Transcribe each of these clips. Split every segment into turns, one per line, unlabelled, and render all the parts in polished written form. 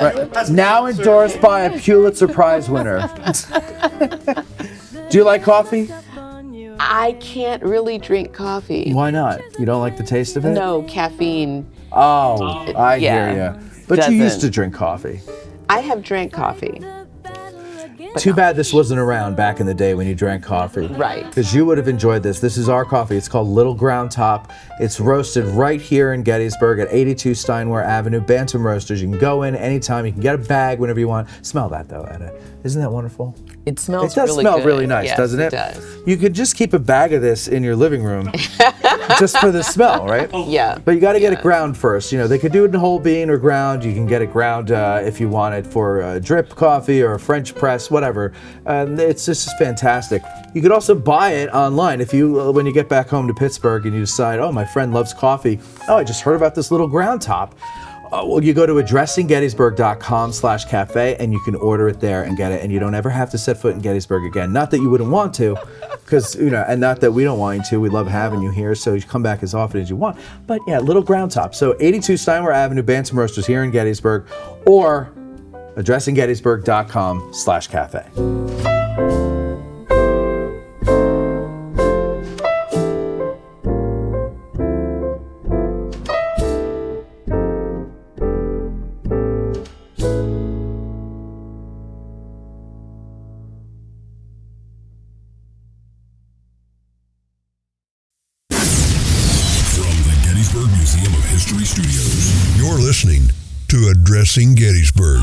Right. Now endorsed by a Pulitzer Prize winner. Do you like coffee?
I can't really drink coffee.
Why not? You don't like the taste of it?
No, caffeine.
Oh, I hear you. But you used to drink coffee.
I have drank coffee.
Too bad this wasn't around back in the day when you drank coffee.
Right.
Because you would have enjoyed this. This is our coffee. It's called Little Ground Top. It's roasted right here in Gettysburg at 82 Steinway Avenue, Bantam Roasters. You can go in anytime. You can get a bag whenever you want. Smell that, though, Edda. Isn't that wonderful?
It smells
really good. It does smell really nice,
yes,
doesn't it?
It does.
You could just keep a bag of this in your living room just for the smell, right?
Yeah.
But you got to get it ground first. You know, they could do it in whole bean or ground. You can get it ground if you want it for drip coffee or a French press, whatever. It's just fantastic. You could also buy it online if you, when you get back home to Pittsburgh and you decide, oh, my friend loves coffee. Oh, I just heard about this Little Ground Top. Well, you go to addressinggettysburg.com/cafe and you can order it there and get it, and you don't ever have to set foot in Gettysburg again. Not that you wouldn't want to, because and not that we don't want you to. We love having you here, so you come back as often as you want. But yeah, Little Ground Top. So 82 Steinway Avenue, Bantam Roasters here in Gettysburg, or addressinggettysburg.com/cafe.
You're listening to Addressing Gettysburg.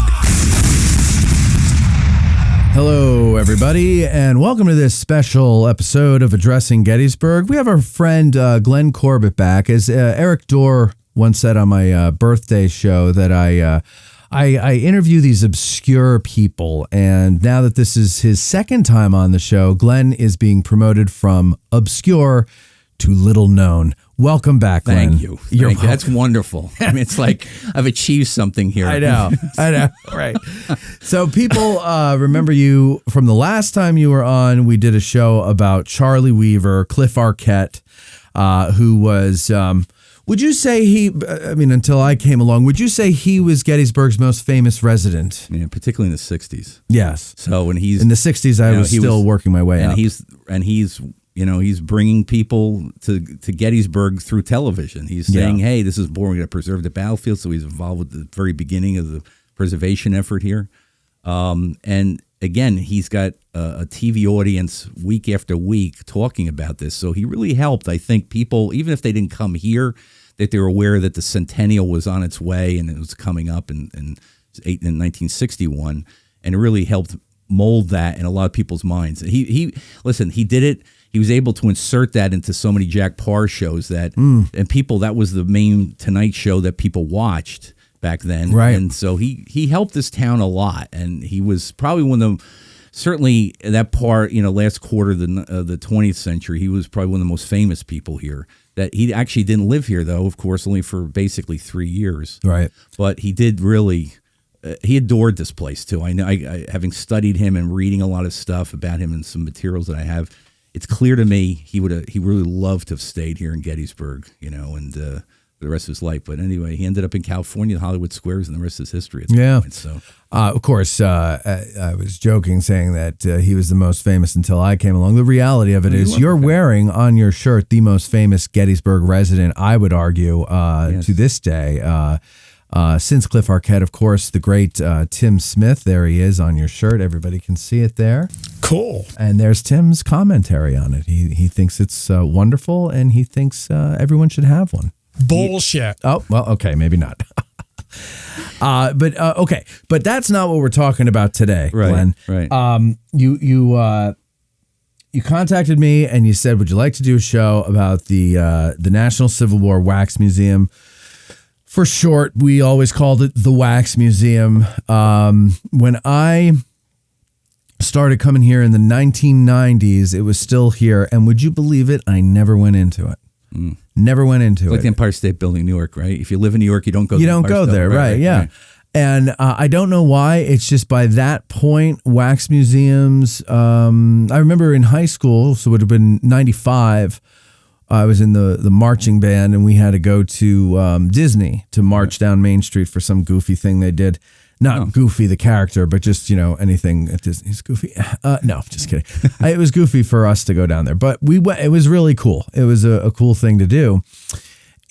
Hello, everybody, and welcome to this special episode of Addressing Gettysburg. We have our friend Glenn Corbett back. As Eric Dorr once said on my birthday show, that I interview these obscure people, and now that this is his second time on the show, Glenn is being promoted from obscure to little known. Welcome back, Glenn.
Thank you. That's wonderful. I mean, it's like I've achieved something here.
I know. Right. So people remember you from the last time you were on. We did a show about Charlie Weaver, Cliff Arquette, who was, would you say until I came along, would you say he was Gettysburg's most famous resident?
Yeah, particularly in the 60s.
Yes.
So when he's
in the 60s, I was still working my way up.
He's bringing people to Gettysburg through television. He's saying, hey, this is boring. We're going to preserve the battlefield. So he's involved with the very beginning of the preservation effort here. And again, he's got a TV audience week after week talking about this. So he really helped, I think, people, even if they didn't come here, that they were aware that the Centennial was on its way and it was coming up in 1961. And it really helped mold that in a lot of people's minds. He did it. He was able to insert that into so many Jack Parr shows and people, that was the main Tonight Show that people watched back then.
Right.
And so he helped this town a lot. And he was probably one of the, certainly that part, last quarter of the 20th century, he was probably one of the most famous people here. That he actually didn't live here, though, of course, only for basically 3 years.
Right.
But he did really... he adored this place too. I know, having studied him and reading a lot of stuff about him and some materials that I have, it's clear to me he really loved to have stayed here in Gettysburg, and for the rest of his life. But anyway, he ended up in California, Hollywood Squares, and the rest is history. At that point, so,
of course, I was joking saying that he was the most famous until I came along. The reality of it is, you're wearing on your shirt the most famous Gettysburg resident, I would argue, to this day. Since Cliff Arquette, of course, the great Tim Smith. There he is on your shirt. Everybody can see it there.
Cool.
And there's Tim's commentary on it. He thinks it's wonderful, and he thinks everyone should have one.
Bullshit.
Oh, well, okay, maybe not. Okay. But that's not what we're talking about today, Glenn.
Right.
You contacted me, and you said, would you like to do a show about the National Civil War Wax Museum? For short, we always called it the Wax Museum. When I started coming here in the 1990s, it was still here. And would you believe it? I never went into it. Never went into it.
Like the Empire State Building in New York, right? If you live in New York, you don't go
there, right? Yeah. Right. And I don't know why. It's just by that point, wax museums. I remember in high school, so it would have been 95. I was in the marching band, and we had to go to Disney to march down Main Street for some goofy thing they did. Not Goofy the character, but just, anything at Disney's Goofy. No, just kidding. It was goofy for us to go down there, but it was really cool. It was a cool thing to do.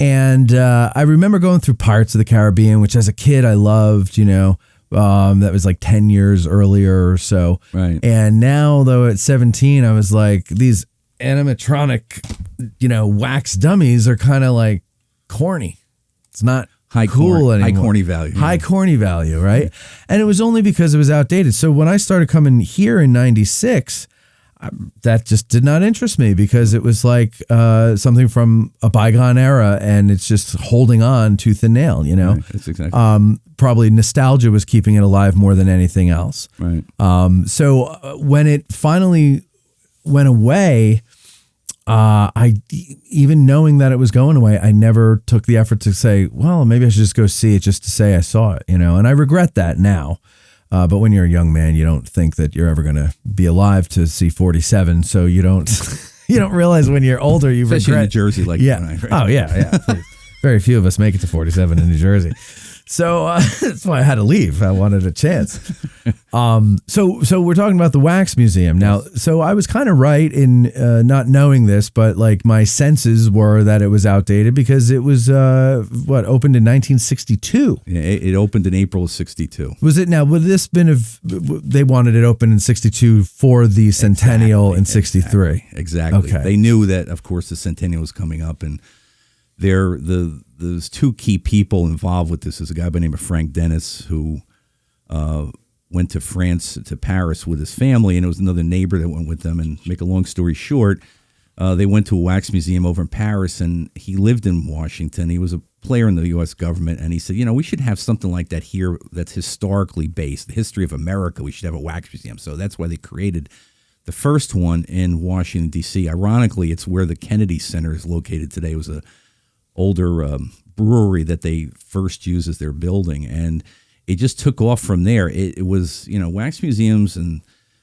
And I remember going through Pirates of the Caribbean, which as a kid I loved, that was like 10 years earlier or so.
Right.
And now, though, at 17, I was like, these animatronic, wax dummies are kind of like corny. It's not cool anymore.
High corny value.
High corny value, right? And it was only because it was outdated. So when I started coming here in 96, that just did not interest me because it was like something from a bygone era, and it's just holding on tooth and nail,
Right, that's exactly.
Probably nostalgia was keeping it alive more than anything else.
Right.
So when it finally went away, even knowing that it was going away, I never took the effort to say, well, maybe I should just go see it just to say I saw it, and I regret that now. But when you're a young man, you don't think that you're ever going to be alive to see 47. So you don't realize when you're older, you
Especially
regret.
in New Jersey, like
yeah.
right?
Oh yeah. Very few of us make it to 47 in New Jersey. So that's why I had to leave. I wanted a chance. So we're talking about the Wax Museum now. So I was kind of right in not knowing this, but like my senses were that it was outdated because it was opened in 1962.
Yeah, it opened in April of 62.
Was it now? Would this been they wanted it open in 62 for the centennial in 63?
Exactly.
Okay.
They knew that, of course, the centennial was coming up, and there's two key people involved with this. There's a guy by the name of Frank Dennis who went to France, to Paris with his family, and it was another neighbor that went with them. And make a long story short, they went to a wax museum over in Paris, and he lived in Washington. He was a player in the U.S. government, and he said, we should have something like that here that's historically based, the history of America. We should have a wax museum. So that's why they created the first one in Washington, D.C. Ironically, it's where the Kennedy Center is located today. It was a older brewery that they first used as their building, and it just took off from there. It was, wax museums and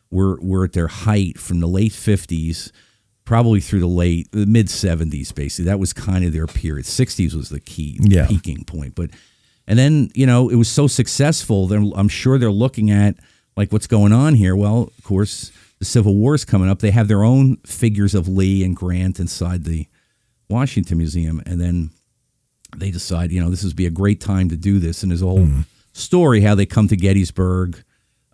were at their height from the late 50s, probably through the mid 70s. Basically, that was kind of their period. 60s was the key peaking point, and then it was so successful. I'm sure they're looking at like what's going on here. Well, of course, the Civil War is coming up. They have their own figures of Lee and Grant inside the Washington Museum, and then they decide, this would be a great time to do this. And there's a whole story how they come to Gettysburg.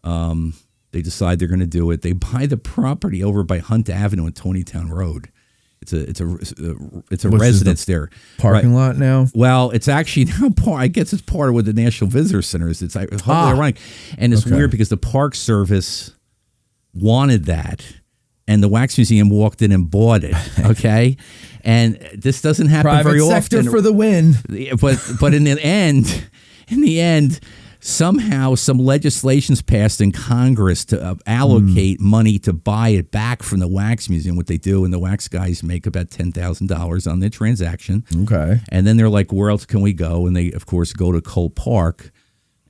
They decide they're going to do it. They buy the property over by Hunt Avenue and Tonytown Road. It's a residence there.
Parking lot now?
Well, it's actually now I guess it's part of what the National Visitor Center is. It's ironic, and it's weird because the Park Service wanted that, and the Wax Museum walked in and bought it. Okay. And this doesn't happen
Private
very
sector
often.
For the win.
But in the end, somehow some legislation's passed in Congress to allocate money to buy it back from the Wax Museum. What they do, and the wax guys make about $10,000 on their transaction.
Okay.
And then they're like, where else can we go? And they, of course, go to Cole Park,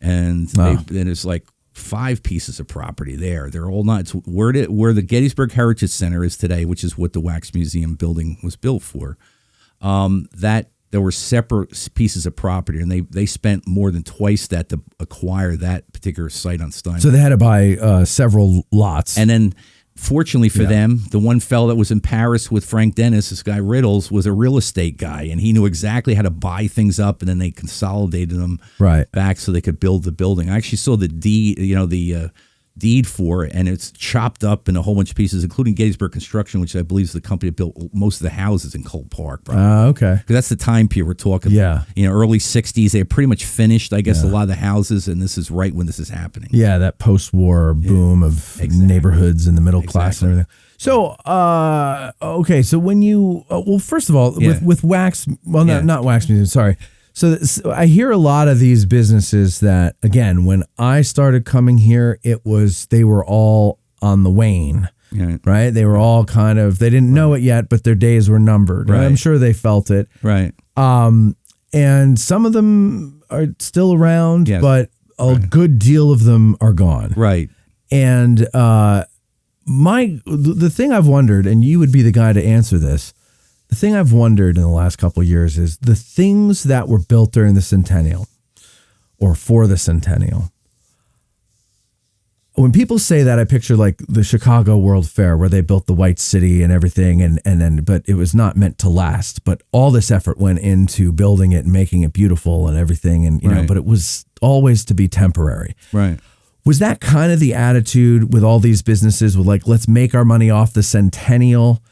and then it's like 5 pieces of property there. They're all not. It's where the Gettysburg Heritage Center is today, which is what the Wax Museum building was built for. That there were separate pieces of property, and they spent more than twice that to acquire that particular site on Stein.
So they had to buy several lots.
And then, fortunately for them, the one fellow that was in Paris with Frank Dennis, this guy Reynolds, was a real estate guy, and he knew exactly how to buy things up, and then they consolidated them back so they could build the building. I actually saw the deed, the deed for it, and it's chopped up in a whole bunch of pieces, including Gettysburg Construction, which I believe is the company that built most of the houses in Cole Park.
Okay.
Because that's the time period we're talking about. Early 60s, they pretty much finished, I guess, a lot of the houses, and this is right when this is happening.
Yeah, that post-war boom of neighborhoods and the middle class and everything. So, okay, so when you, first of all, with Wax, not Wax Museum, sorry. So I hear a lot of these businesses that, again, when I started coming here, they were all on the wane, right? They were all they didn't know it yet, but their days were numbered. Right? I'm sure they felt it.
Right.
And some of them are still around, but a good deal of them are gone.
Right.
And the thing I've wondered, and you would be the guy to answer this, the thing I've wondered in the last couple of years is the things that were built during the centennial or for the centennial, when people say that, I picture like the Chicago World Fair where they built the White City and everything, and then but it was not meant to last. But all this effort went into building it and making it beautiful and everything, and you know, but it was always to be temporary.
Right.
Was that kind of the attitude with all these businesses? With like, let's make our money off the centennial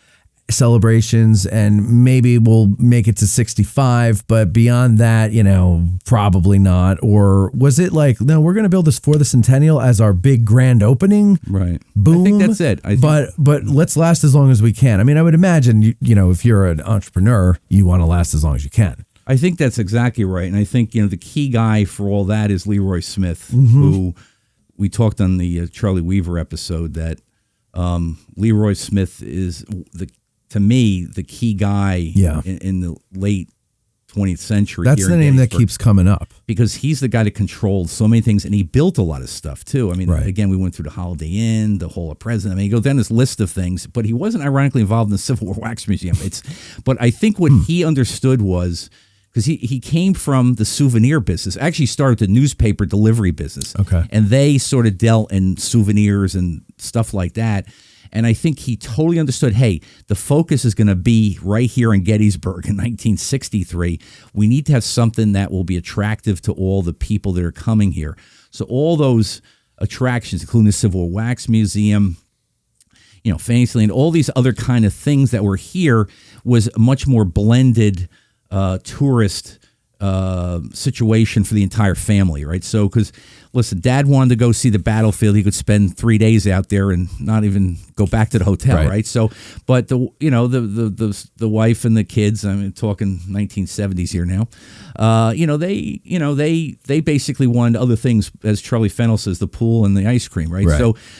celebrations, and maybe we'll make it to 65, but beyond that, you know, probably not. Or was it like, no, we're going to build this for the centennial as our big grand opening?
Right.
Boom.
I think that's it.
But let's last as long as we can. I mean, I would imagine, you know, if you're an entrepreneur, you want to last as long as you can.
I think that's exactly right. And I think, you know, the key guy for all that is Leroy Smith, who we talked on the Charlie Weaver episode that Leroy Smith is to me, the key guy in the late 20th century.
That's the name that keeps coming up.
Because he's the guy that controlled so many things, and he built a lot of stuff, too. I mean, again, we went through the Holiday Inn, the Hall of Presidents. I mean, you go down this list of things, but he wasn't ironically involved in the Civil War Wax Museum. But I think what he understood was, because he came from the souvenir business, actually started the newspaper delivery business.
Okay.
And they sort of dealt in souvenirs and stuff like that. And I think he totally understood, hey, the focus is going to be right here in Gettysburg in 1963. We need to have something that will be attractive to all the people that are coming here. So all those attractions, including the Civil War Wax Museum, you know, Fantasyland, all these other kind of things that were here was a much more blended tourist situation for the entire family, right? So, because listen, Dad wanted to go see the battlefield. He could spend 3 days out there and not even go back to the hotel, right? So, but the wife and the kids, I mean, talking 1970s here now, they basically wanted other things, as Charlie Fennell says, the pool and the ice cream, right?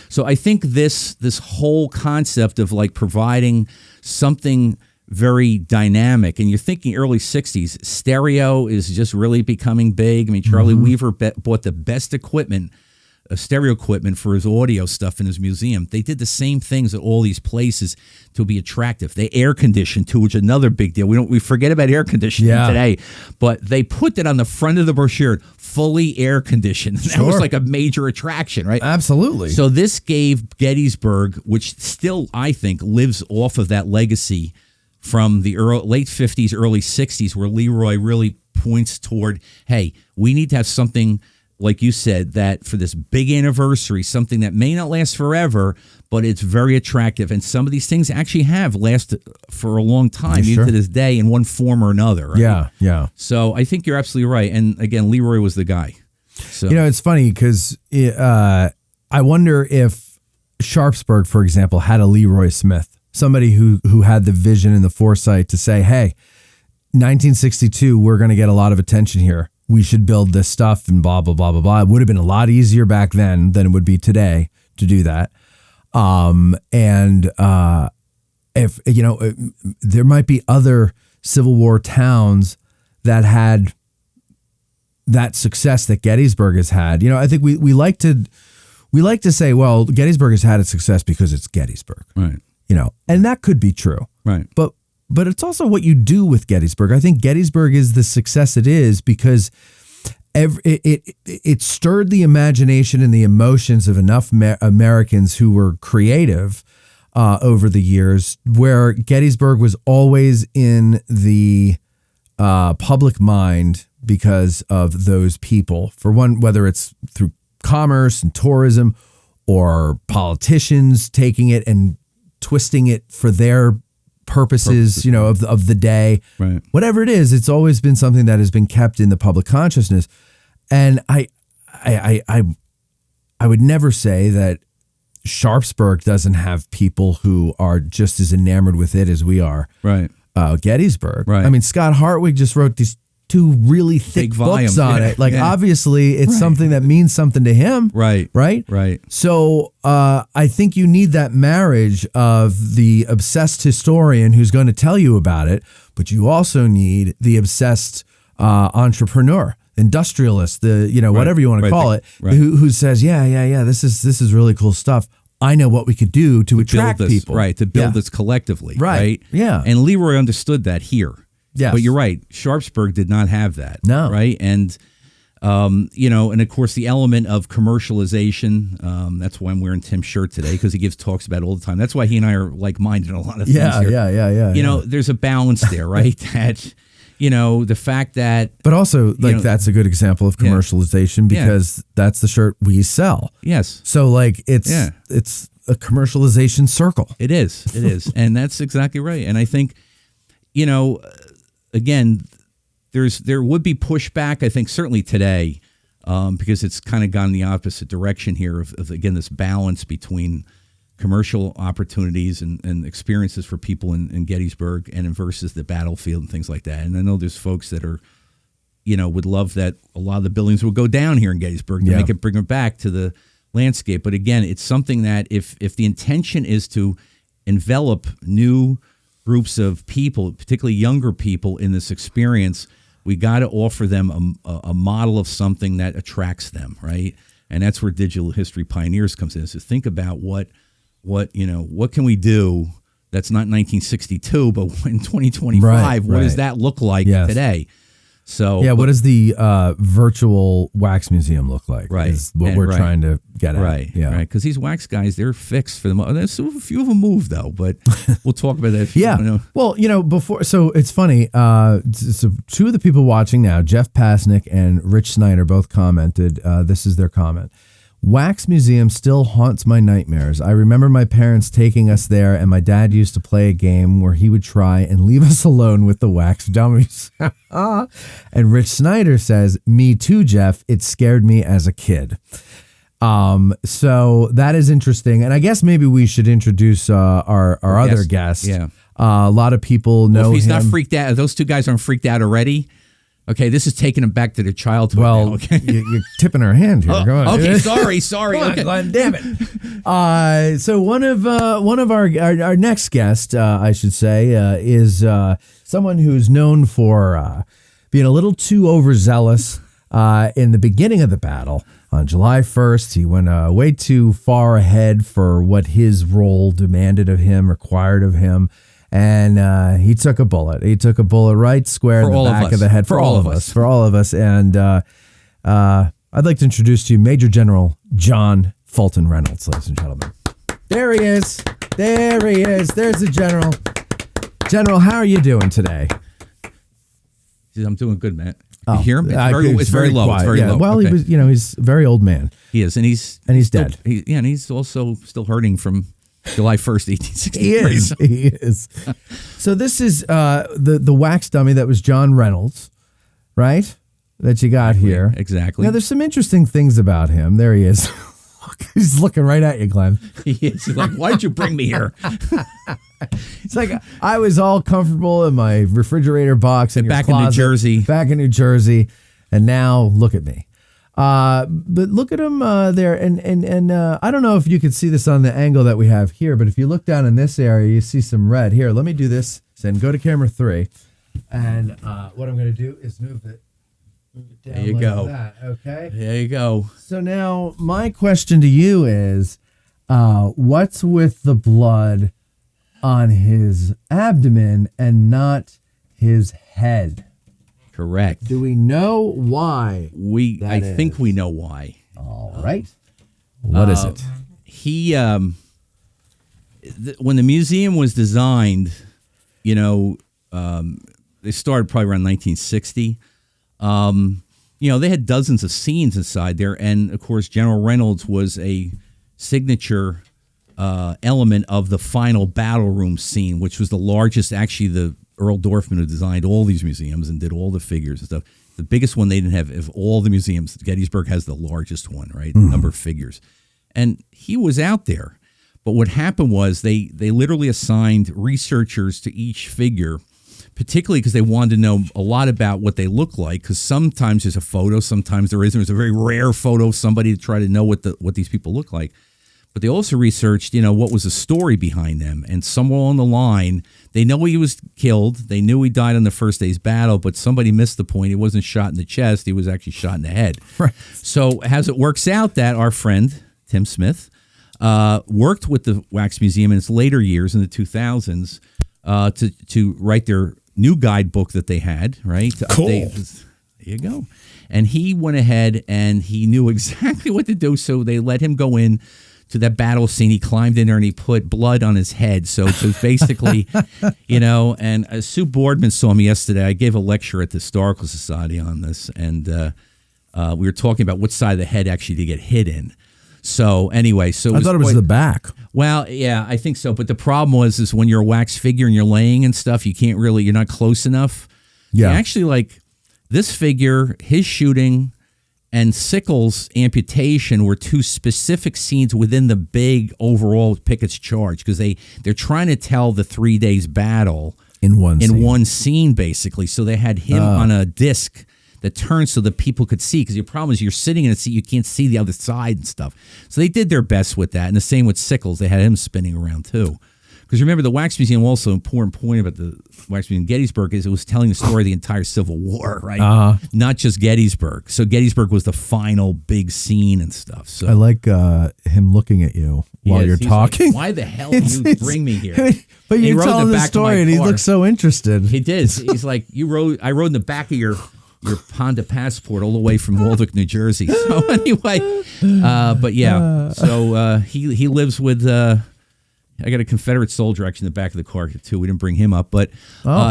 So I think this whole concept of like providing something very dynamic, and you're thinking early 60s, stereo is just really becoming big. I mean, Charlie Weaver bought the best equipment, stereo equipment for his audio stuff in his museum. They did the same things at all these places to be attractive. They air conditioned too, which is another big deal. We forget about air conditioning today, but they put that on the front of the brochure, fully air conditioned. That was like a major attraction, right?
Absolutely.
So this gave Gettysburg, which still I think lives off of that legacy from the late 50s, early 60s, where Leroy really points toward, hey, we need to have something, like you said, that for this big anniversary, something that may not last forever, but it's very attractive. And some of these things actually have lasted for a long time, even to this day, in one form or another. Right?
Yeah.
So I think you're absolutely right. And again, Leroy was the guy. So,
you know, it's funny because I wonder if Sharpsburg, for example, had a Leroy Smith. Somebody who had the vision and the foresight to say, hey, 1962, we're going to get a lot of attention here. We should build this stuff and blah, blah, blah, blah, blah. It would have been a lot easier back then than it would be today to do that. If, you know, there might be other Civil War towns that had that success that Gettysburg has had. You know, I think we like to say, well, Gettysburg has had its success because it's Gettysburg.
Right.
You know, and that could be true.
Right.
But it's also what you do with Gettysburg. I think Gettysburg is the success it is because it stirred the imagination and the emotions of enough Americans who were creative over the years, where Gettysburg was always in the public mind because of those people. For one, whether it's through commerce and tourism or politicians taking it and twisting it for their purposes, you know, of the day,
right?
Whatever it is, it's always been something that has been kept in the public consciousness. And I would never say that Sharpsburg doesn't have people who are just as enamored with it as we are.
Right.
Gettysburg.
Right.
I mean, Scott Hartwig just wrote these 2 really thick books on it. Like, obviously, it's something that means something to him.
Right.
So I think you need that marriage of the obsessed historian who's going to tell you about it, but you also need the obsessed entrepreneur, industrialist, whatever you want to call it, who says, this is really cool stuff. I know what we could do to attract people.
Right, to build this collectively.
Right. Yeah.
And Leroy understood that here.
Yes.
But you're right. Sharpsburg did not have that.
No.
Right. And And of course the element of commercialization. That's why I'm wearing Tim's shirt today, because he gives talks about it all the time. That's why he and I are like-minded in a lot of things here.
Yeah.
There's a balance there, right? That, the fact that...
But also, that's a good example of commercialization, because that's the shirt we sell.
Yes.
So, it's a commercialization circle.
It is. And that's exactly right. And I think, again... There would be pushback, I think, certainly today, because it's kind of gone the opposite direction here of again, this balance between commercial opportunities and experiences for people in Gettysburg and versus the battlefield and things like that. And I know there's folks that are, would love that a lot of the buildings would go down here in Gettysburg to bring it back to the landscape. But again, it's something that if the intention is to envelop new groups of people, particularly younger people, in this experience, we got to offer them a model of something that attracts them, right? And that's where Digital History Pioneers comes in. So think about what can we do that's not 1962, but in 2025, what does that look like today? So
what does the virtual wax museum look like?
Right,
is what we're trying to get at.
Right, because these wax guys, they're fixed for the most. There's a few of them move though, but we'll talk about that.
Well, before, so it's funny. So two of the people watching now, Jeff Pasnick and Rich Snyder, both commented. This is their comment. Wax museum still haunts my nightmares. I remember my parents taking us there, and my dad used to play a game where he would try and leave us alone with the wax dummies. And Rich Snyder says, "Me too, Jeff. It scared me as a kid." So that is interesting, and I guess maybe we should introduce our other guest.
Yeah,
a lot of people know
if he's
him.
not freaked out. Those two guys aren't freaked out already. Okay, this is taking them back to their childhood.
Well,
now, okay?
You're tipping our hand here. Go on.
Okay, sorry.
Come on,
okay,
Glenn, damn it. So one of our next guest, I should say, is someone who's known for being a little too overzealous in the beginning of the battle. On July 1st, he went way too far ahead for what his role demanded of him, required of him. And he took a bullet. He took a bullet right square in the back of the head for all of us. For all of us. And I'd like to introduce to you Major General John Fulton Reynolds, ladies and gentlemen. There he is. There he is. There's the general. General, how are you doing today?
I'm doing good, Matt.
Oh,
you hear him? It's very low.
Quiet.
It's very low.
Well,
okay.
he's a very old man.
He is, and he's
dead.
And he's also still hurting from July 1st, 1863.
He is. So this is the wax dummy that was John Reynolds, right? That you got here.
Exactly.
Now, there's some interesting things about him. There he is. He's looking right at you, Glenn.
He is. He's like, why'd you bring me here?
It's like I was all comfortable in my refrigerator box in your
back
closet,
in New Jersey.
Back in New Jersey, and now look at me. But look at him there, and I don't know if you can see this on the angle that we have here, but if you look down in this area, you see some red. Here, let me do this. Then go to camera 3, and what I'm going to do is move it down.
There you
like
go.
That, okay.
There you go.
So now my question to you is, what's with the blood on his abdomen and not his head?
Correct.
Do we know why?
I think we know why.
All right. What is it?
He, when the museum was designed, they started probably around 1960. They had dozens of scenes inside there, and of course, General Reynolds was a signature element of the final battle room scene, which was the largest. Actually, the Earl Dorfman, who designed all these museums and did all the figures and stuff. The biggest one they didn't have of all the museums. Gettysburg has the largest one, right? Mm-hmm. Number of figures. And he was out there. But what happened was they literally assigned researchers to each figure, particularly because they wanted to know a lot about what they look like, because sometimes there's a photo, sometimes there isn't. It was a very rare photo of somebody to try to know what these people look like. But they also researched, what was the story behind them. And somewhere on the line, they know he was killed. They knew he died on the first day's battle, but somebody missed the point. He wasn't shot in the chest. He was actually shot in the head.
Right.
So as it works out that our friend, Tim Smith, worked with the Wax Museum in its later years in the 2000s to write their new guidebook that they had, right? To
cool.
update. There you go. And he went ahead and he knew exactly what to do. So they let him go in to that battle scene. He climbed in there and he put blood on his head. So basically, and Sue Boardman saw me yesterday. I gave a lecture at the Historical Society on this. And we were talking about what side of the head actually to get hit in. So anyway, I
thought it was the back.
Well, yeah, I think so. But the problem is when you're a wax figure and you're laying and stuff, you're not close enough.
Yeah.
Actually, like this figure, his shooting and Sickles' amputation were two specific scenes within the big overall Pickett's charge, because they're trying to tell the 3 days battle
in one
scene, basically. So they had him on a disc that turns so that people could see, because your problem is you're sitting in a seat, you can't see the other side and stuff. So they did their best with that. And the same with Sickles. They had him spinning around too. Because remember, the Wax Museum, also important point about the Wax Museum in Gettysburg is it was telling the story of the entire Civil War, right? Not just Gettysburg. So Gettysburg was the final big scene and stuff. So
I like him looking at you while you're talking.
Like, why the hell did you bring me here?
But you're telling the story and he looks so interested.
He did. He's like, I rode in the back of your Honda Passport all the way from Walwick, New Jersey. So anyway, but yeah, so he lives with. I got a Confederate soldier actually in the back of the car too. We didn't bring him up, but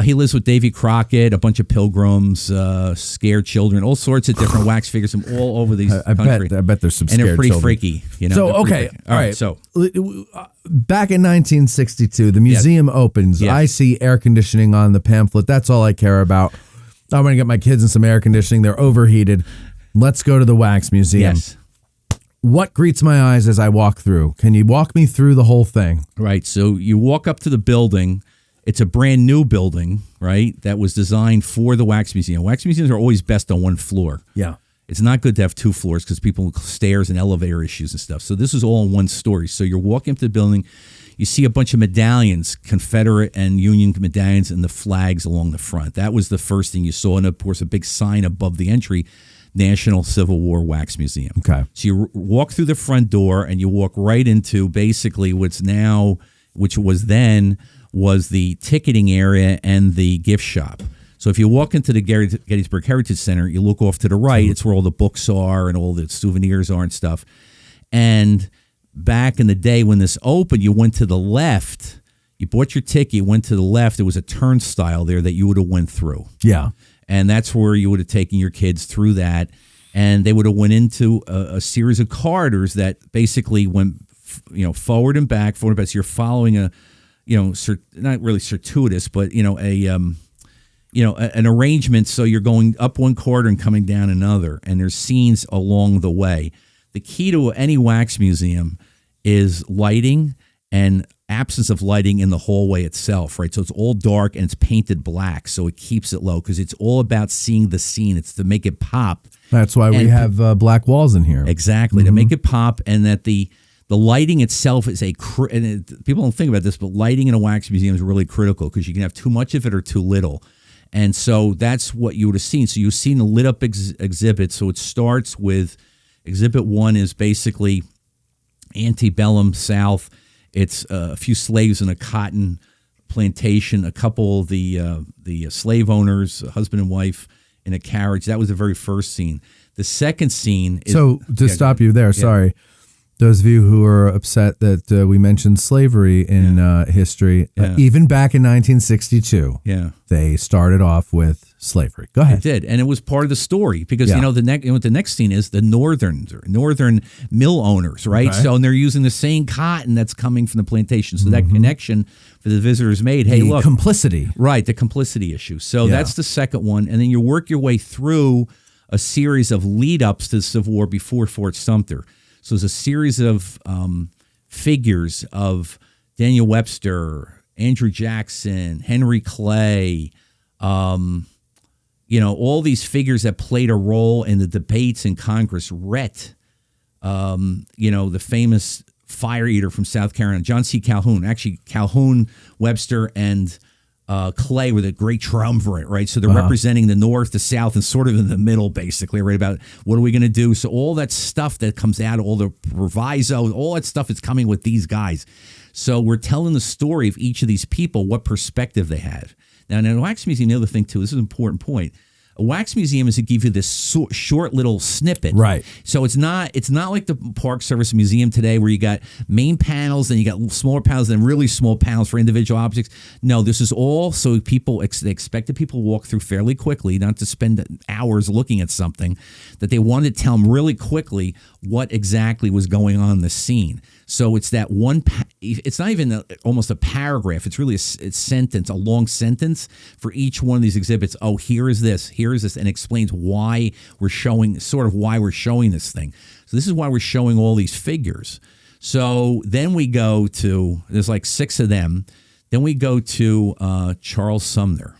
he lives with Davy Crockett, a bunch of pilgrims, scared children, all sorts of different wax figures from all over these country.
I bet there's some scared
and they're pretty
children.
Freaky.
So okay, all right.
So
back in 1962, the museum opens.
Yes.
I see air conditioning on the pamphlet. That's all I care about. I want to get my kids in some air conditioning. They're overheated. Let's go to the Wax Museum.
Yes.
What greets my eyes as I walk through? Can you walk me through the whole thing?
Right. So you walk up to the building. It's a brand new building, right, that was designed for the Wax Museum. Wax museums are always best on one floor.
Yeah.
It's not good to have two floors because people stairs and elevator issues and stuff. So this is all in one story. So you're walking up to the building. You see a bunch of medallions, Confederate and Union medallions, and the flags along the front. That was the first thing you saw. And, of course, a big sign above the entry, National Civil War Wax Museum.
Okay.
So you walk through the front door and you walk right into basically which was the ticketing area and the gift shop. So if you walk into the Gettysburg Heritage Center, you look off to the right. It's where all the books are and all the souvenirs are and stuff. And back in the day when this opened, you went to the left. You bought your ticket, you went to the left. There was a turnstile there that you would have went through.
Yeah. And
that's where you would have taken your kids through that. And they would have went into a series of corridors that basically went, forward and back. So you're following not really circuitous, but, an arrangement. So you're going up one corridor and coming down another. And there's scenes along the way. The key to any wax museum is lighting and absence of lighting in the hallway itself, right? So it's all dark and it's painted black, so it keeps it low because it's all about seeing the scene. It's to make it pop.
That's why we have black walls in here.
Exactly, to make it pop, and that the lighting itself is people don't think about this, but lighting in a wax museum is really critical because you can have too much of it or too little. And so that's what you would have seen. So you've seen a lit up exhibit. So it starts with Exhibit 1 is basically antebellum South. It's a few slaves in a cotton plantation, a couple of the slave owners, a husband and wife in a carriage. That was the very first scene. The second scene is...
So, to stop you there, sorry. Those of you who are upset that we mentioned slavery in history, even back in 1962, they started off with slavery. Go ahead.
It did, and it was part of the story because the next scene is the northern mill owners, right?
Okay.
So and they're using the same cotton that's coming from the plantation. So that connection for the visitors made. Hey, look,
complicity,
right? The complicity issue. So that's the second one, and then you work your way through a series of lead ups to the Civil War before Fort Sumter. So there's a series of figures of Daniel Webster, Andrew Jackson, Henry Clay, all these figures that played a role in the debates in Congress. Rhett, the famous fire eater from South Carolina, John C. Calhoun. Actually, Calhoun, Webster, and Clay were the great triumvirate, right? So they're representing the North, the South, and sort of in the middle, basically, right? About what are we going to do? So all that stuff that comes out, all the proviso, all that stuff is coming with these guys. So we're telling the story of each of these people, what perspective they have. Now, in the Wax Museum, the other thing, too, this is an important point. A wax museum is to give you this short little snippet.
Right.
So it's not like the Park Service Museum today where you got main panels, then you got smaller panels, then really small panels for individual objects. No, this is all so people they expected people to walk through fairly quickly, not to spend hours looking at something, that they wanted to tell them really quickly what exactly was going on in the scene. So it's that one. It's not even almost a paragraph. It's really a sentence, a long sentence for each one of these exhibits. Oh, here is this, and explains why we're showing this thing. So this is why we're showing all these figures. So then we go to, there's like 6 of them. Then we go to Charles Sumner.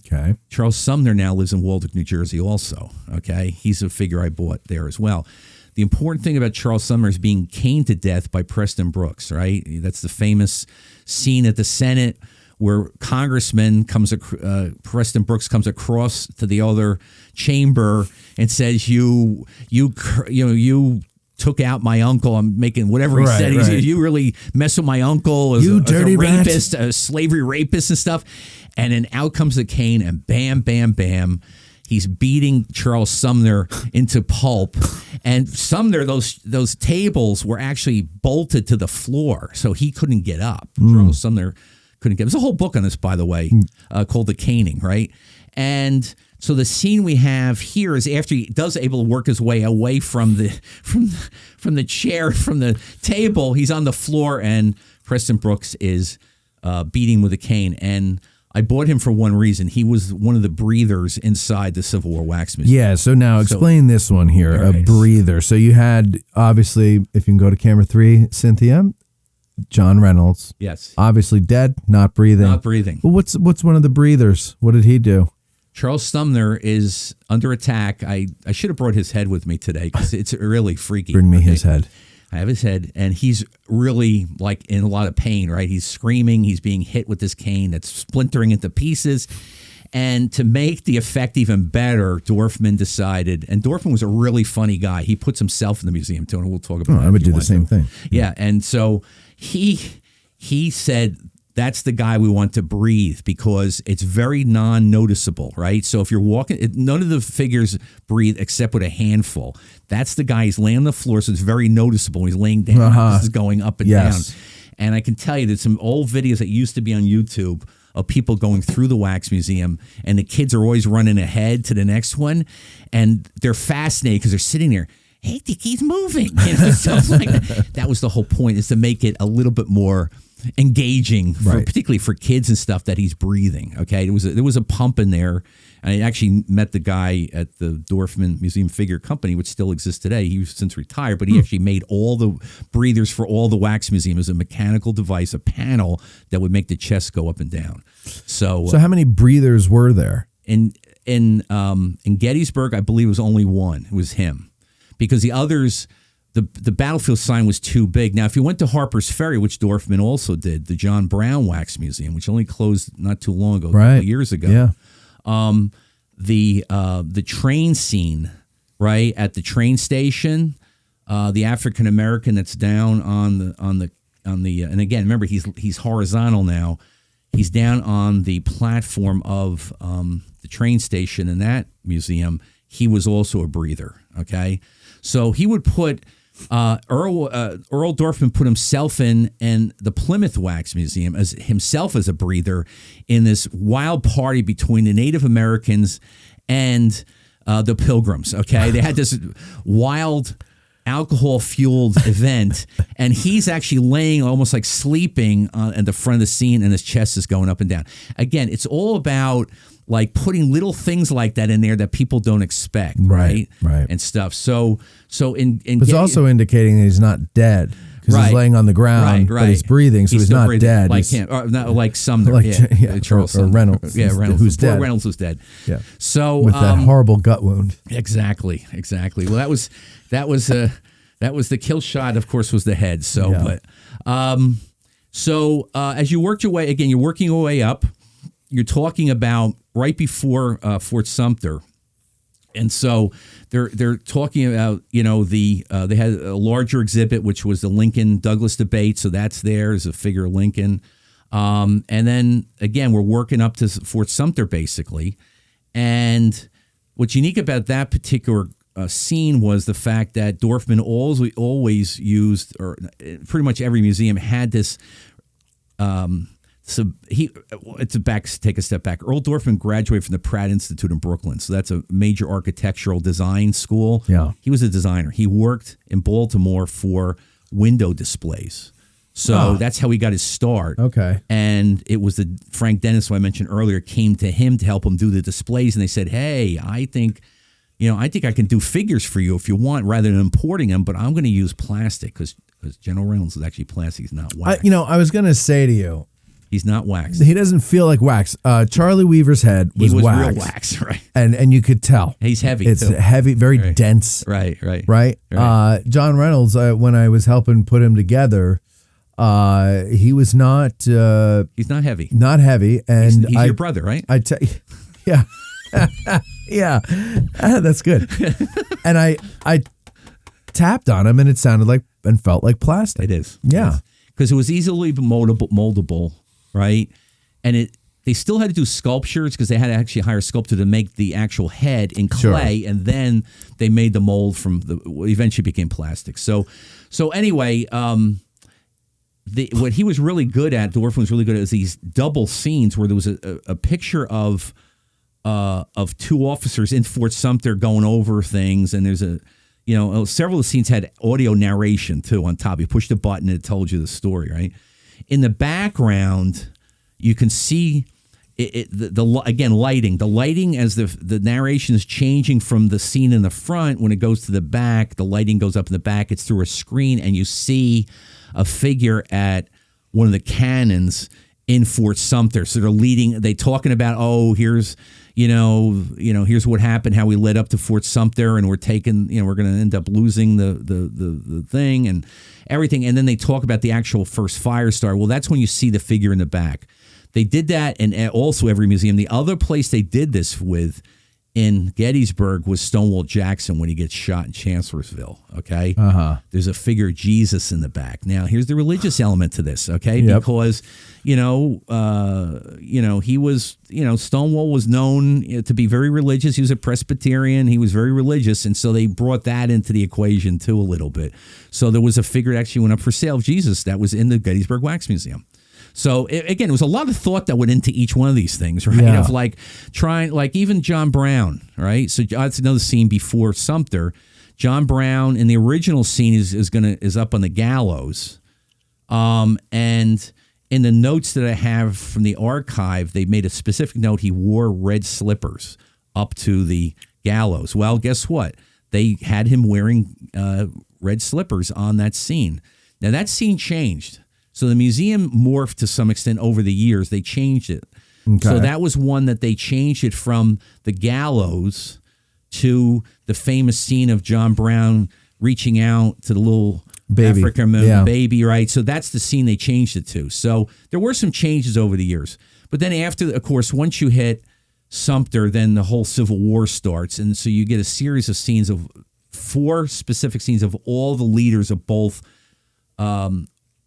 Okay.
Charles Sumner now lives in Waldeck, New Jersey also. Okay. He's a figure I bought there as well. The important thing about Charles Sumner is being caned to death by Preston Brooks, right? That's the famous scene at the Senate where Preston Brooks comes across to the other chamber and says, "You took out my uncle. I'm making whatever he said.
Right.
You really mess with my uncle as
you
a
dirty
rapist, a slavery rapist and stuff." And then out comes the cane, and bam, bam, bam. He's beating Charles Sumner into pulp, and Sumner, those tables were actually bolted to the floor, so he couldn't get up. Charles Sumner couldn't get. There's a whole book on this, by the way, called The Caning, right? And so the scene we have here is after he does able to work his way away from the chair, from the table. He's on the floor, and Preston Brooks is beating with a cane. And I bought him for one reason. He was one of the breathers inside the Civil War Wax Museum.
Yeah, so now explain this one here, right. A breather. So you had, obviously, if you can go to camera 3, Cynthia, John Reynolds.
Yes.
Obviously dead, not breathing.
Not breathing.
Well, what's one of the breathers? What did he do?
Charles Sumner is under attack. I should have brought his head with me today because it's really freaky.
Bring me his head.
I have his head, and he's really like in a lot of pain, right? He's screaming. He's being hit with this cane that's splintering into pieces. And to make the effect even better, Dorfman decided, and Dorfman was a really funny guy. He puts himself in the museum too, and we'll talk about that.
I would do the same thing.
Yeah, and so he said, that's the guy we want to breathe because it's very non-noticeable, right? So if you're walking, none of the figures breathe except with a handful. That's the guy. He's laying on the floor, so it's very noticeable. He's laying down. This is going up and down. And I can tell you, there's some old videos that used to be on YouTube of people going through the wax museum, and the kids are always running ahead to the next one, and they're fascinated because they're sitting there. Hey, he's moving. Stuff like that. That was the whole point, is to make it a little bit more engaging, particularly for kids and stuff, that he's breathing. Okay, there was a pump in there. I actually met the guy at the Dorfman Museum Figure Company, which still exists today. He's since retired, but he actually made all the breathers for all the wax museum as a mechanical device, a panel that would make the chest go up and down. So
how many breathers were there?
In Gettysburg, I believe it was only one. It was him, because the others. The battlefield sign was too big. Now, if you went to Harper's Ferry, which Dorfman also did, the John Brown Wax Museum, which only closed not too long ago, a couple years ago. Yeah. The train scene, right at the train station, the African American that's down on the and again, remember he's horizontal now. He's down on the platform of the train station in that museum. He was also a breather. Okay, so he would put. Earl Dorfman put himself in the Plymouth Wax Museum as a breather in this wild party between the Native Americans and the Pilgrims. Okay, they had this wild alcohol-fueled event, and he's actually laying almost like sleeping at the front of the scene, and his chest is going up and down. Again, it's all about like putting little things like that in there that people don't expect, right? And stuff. So
it's also indicating that he's not dead because he's laying on the ground, but he's breathing, so he's not breathing. Dead.
Like him, or not like Sumner, Charles
or Reynolds,
Reynolds,
who's dead.
Reynolds was dead.
Yeah.
So
with that horrible gut wound.
Exactly. Well, that was the kill shot. Of course, was the head. So, as you worked your way, again, you're working your way up. You're talking about right before Fort Sumter, and so they're talking about they had a larger exhibit, which was the Lincoln Douglas debate. So that's there as a figure of Lincoln, and then again we're working up to Fort Sumter basically, and what's unique about that particular scene was the fact that Dorfman always used, or pretty much every museum had this. Take a step back. Earl Dorfman graduated from the Pratt Institute in Brooklyn, so that's a major architectural design school.
Yeah,
he was a designer. He worked in Baltimore for window displays. So that's how he got his start.
Okay.
And it was the Frank Dennis, who I mentioned earlier, came to him to help him do the displays. And they said, hey, I think I can do figures for you if you want, rather than importing them, but I'm going to use plastic because General Reynolds is actually plastic. He's not wax.
I was going to say to you,
he's not waxed.
He doesn't feel like wax. Charlie Weaver's head was wax.
Real wax, right?
And you could tell.
He's heavy.
It's
too.
Heavy, very dense.
Right.
John Reynolds, when I was helping put him together, he was not.
He's not heavy.
Not heavy, and
he's your brother, right?
Yeah, yeah, that's good. And I tapped on him, and it sounded like and felt like plastic.
It is.
Yeah,
because it was easily moldable, right? And they still had to do sculptures because they had to actually hire a sculptor to make the actual head in clay, and then they made the mold from eventually became plastic. So anyway. What he was really good at, Dorfman was really good at, is these double scenes where there was a picture of two officers in Fort Sumter going over things, and there's several of the scenes had audio narration too on top. You pushed a button and it told you the story, right? In the background, you can see again lighting. The lighting as the narration is changing from the scene in the front. When it goes to the back, the lighting goes up in the back. It's through a screen, and you see a figure at one of the cannons in Fort Sumter. So they talking about, here's here's what happened, how we led up to Fort Sumter, and we're going to end up losing the thing and everything. And then they talk about the actual first fire start. Well, that's when you see the figure in the back. They did that, and also every museum. The other place they did this with in Gettysburg was Stonewall Jackson when he gets shot in Chancellorsville. Okay, there's a figure of Jesus in the back. Now, here's the religious element to this. Okay, because he was Stonewall was known to be very religious. He was a Presbyterian. He was very religious, and so they brought that into the equation too a little bit. So there was a figure that actually went up for sale of Jesus that was in the Gettysburg Wax Museum. So again, it was a lot of thought that went into each one of these things, right?
Yeah.
Of even John Brown, right? So that's another scene before Sumter. John Brown in the original scene is up on the gallows, and in the notes that I have from the archive, they made a specific note. He wore red slippers up to the gallows. Well, guess what? They had him wearing red slippers on that scene. Now that scene changed. So the museum morphed to some extent over the years. They changed it. Okay. So that was one that they changed it from the gallows to the famous scene of John Brown reaching out to the little African baby, right? So that's the scene they changed it to. So there were some changes over the years. But then after, of course, once you hit Sumter, then the whole Civil War starts. And so you get a series of scenes of 4 specific scenes of all the leaders of both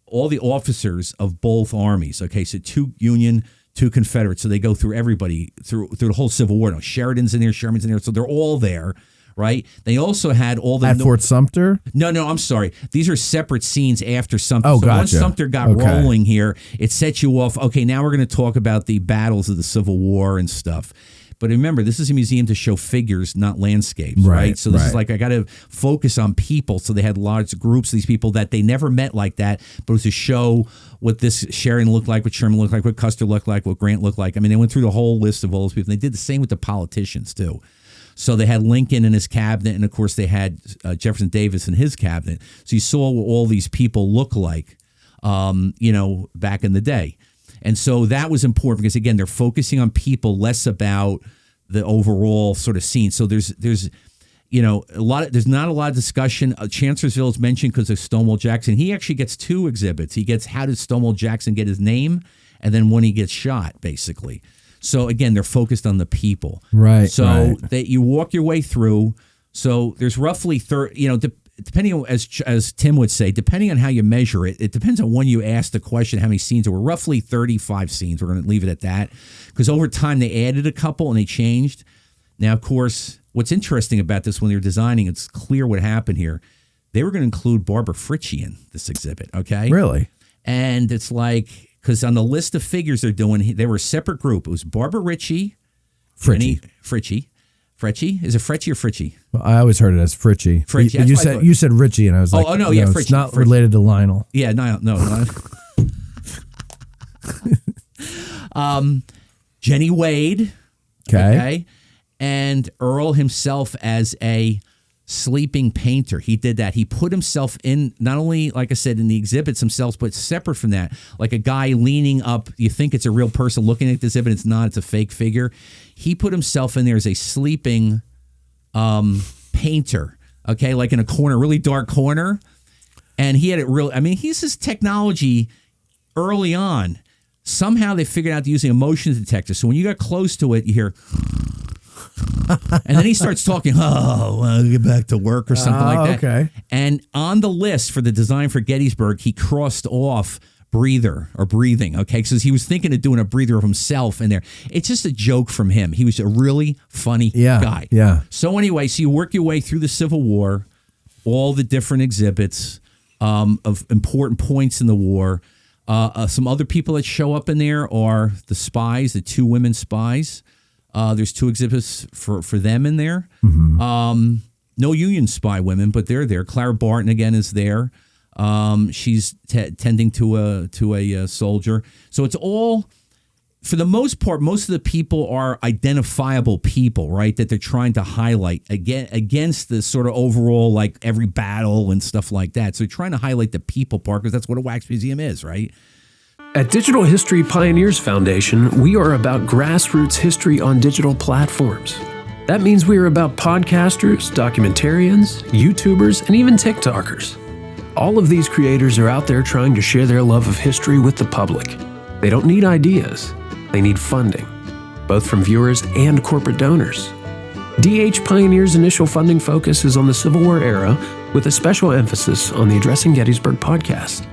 all the officers of both armies. Okay, so 2 Union, 2 Confederate. So they go through everybody through the whole Civil War. Now, Sheridan's in there, Sherman's in there. So they're all there, right? They also had all the...
At Fort Sumter?
No, I'm sorry. These are separate scenes after Sumter.
Oh,
so
gotcha.
Once Sumter got rolling here, it sets you off. Okay, now we're going to talk about the battles of the Civil War and stuff. But remember, this is a museum to show figures, not landscapes, right? So this is like, I got to focus on people. So they had large groups of these people that they never met like that, but it was to show what this Sheridan looked like, what Sherman looked like, what Custer looked like, what Grant looked like. I mean, they went through the whole list of all those people. And they did the same with the politicians, too. So they had Lincoln in his cabinet, and, of course, they had Jefferson Davis in his cabinet. So you saw what all these people look like, back in the day. And so that was important because, again, they're focusing on people, less about the overall sort of scene. So there's there's not a lot of discussion. Chancellorsville is mentioned because of Stonewall Jackson. He actually gets 2 exhibits. He gets how did Stonewall Jackson get his name, and then when he gets shot, basically. So again, they're focused on the people.
Right.
So that you walk your way through. So there's roughly 30, depending on, as Tim would say, depending on how you measure it, it depends on when you ask the question, how many scenes. There were roughly 35 scenes. We're going to leave it at that because over time they added a couple and they changed. Now, of course, what's interesting about this when they're designing, it's clear what happened here. They were going to include Barbara Fritchie in this exhibit, okay?
Really?
And it's like, because on the list of figures they're doing, they were a separate group. It was Barbara Fritchie. Fritchie. Fritchie? Is it Fritchie or Fritchie?
Well, I always heard it as Fritchie.
Fritchie.
You said Richie, and I was like,
no, yeah, Fritchie.
It's not
Fritchie.
related to Lionel.
Yeah, no. Jenny Wade. Okay. And Earl himself as a sleeping painter. He did that. He put himself in, not only, like I said, in the exhibits themselves, but separate from that, like a guy leaning up. You think it's a real person looking at this exhibit. It's not. It's a fake figure. He put himself in there as a sleeping painter, okay, like in a corner, really dark corner. And he had it real. I mean, he's his technology early on. Somehow they figured out using a motion detector. So when you got close to it, you hear... and then he starts talking, I'll get back to work or something like that.
Okay.
And on the list for the design for Gettysburg, he crossed off breather or breathing, okay? Because he was thinking of doing a breather of himself in there. It's just a joke from him. He was a really funny guy.
Yeah.
So anyway, so you work your way through the Civil War, all the different exhibits of important points in the war. Some other people that show up in there are the spies, the 2 women spies. There's 2 exhibits for them in there. Mm-hmm. No Union spy women, but they're there. Clara Barton again is there. She's tending to a soldier. So it's all, for the most part, most of the people are identifiable people, right? That they're trying to highlight against the sort of overall, like every battle and stuff like that. So they're trying to highlight the people part because that's what a wax museum is, right?
At Digital History Pioneers Foundation, we are about grassroots history on digital platforms. That means we are about podcasters, documentarians, YouTubers, and even TikTokers. All of these creators are out there trying to share their love of history with the public. They don't need ideas, they need funding, both from viewers and corporate donors. DH Pioneers' initial funding focus is on the Civil War era, with a special emphasis on the Addressing Gettysburg podcast.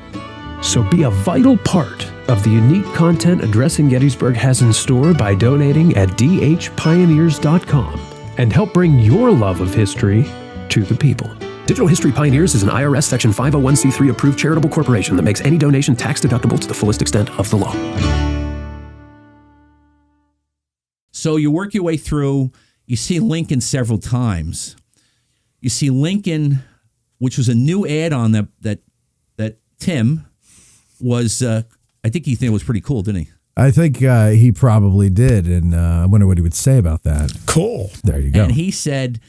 So be a vital part of the unique content Addressing Gettysburg has in store by donating at dhpioneers.com and help bring your love of history to the people. Digital History Pioneers is an IRS Section 501c3 approved charitable corporation that makes any donation tax deductible to the fullest extent of the law.
So you work your way through, you see Lincoln several times. You see Lincoln, which was a new add-on that Tim was, I think he thought it was pretty cool, didn't he?
I think he probably did, and I wonder what he would say about that.
Cool.
There you go.
And he said,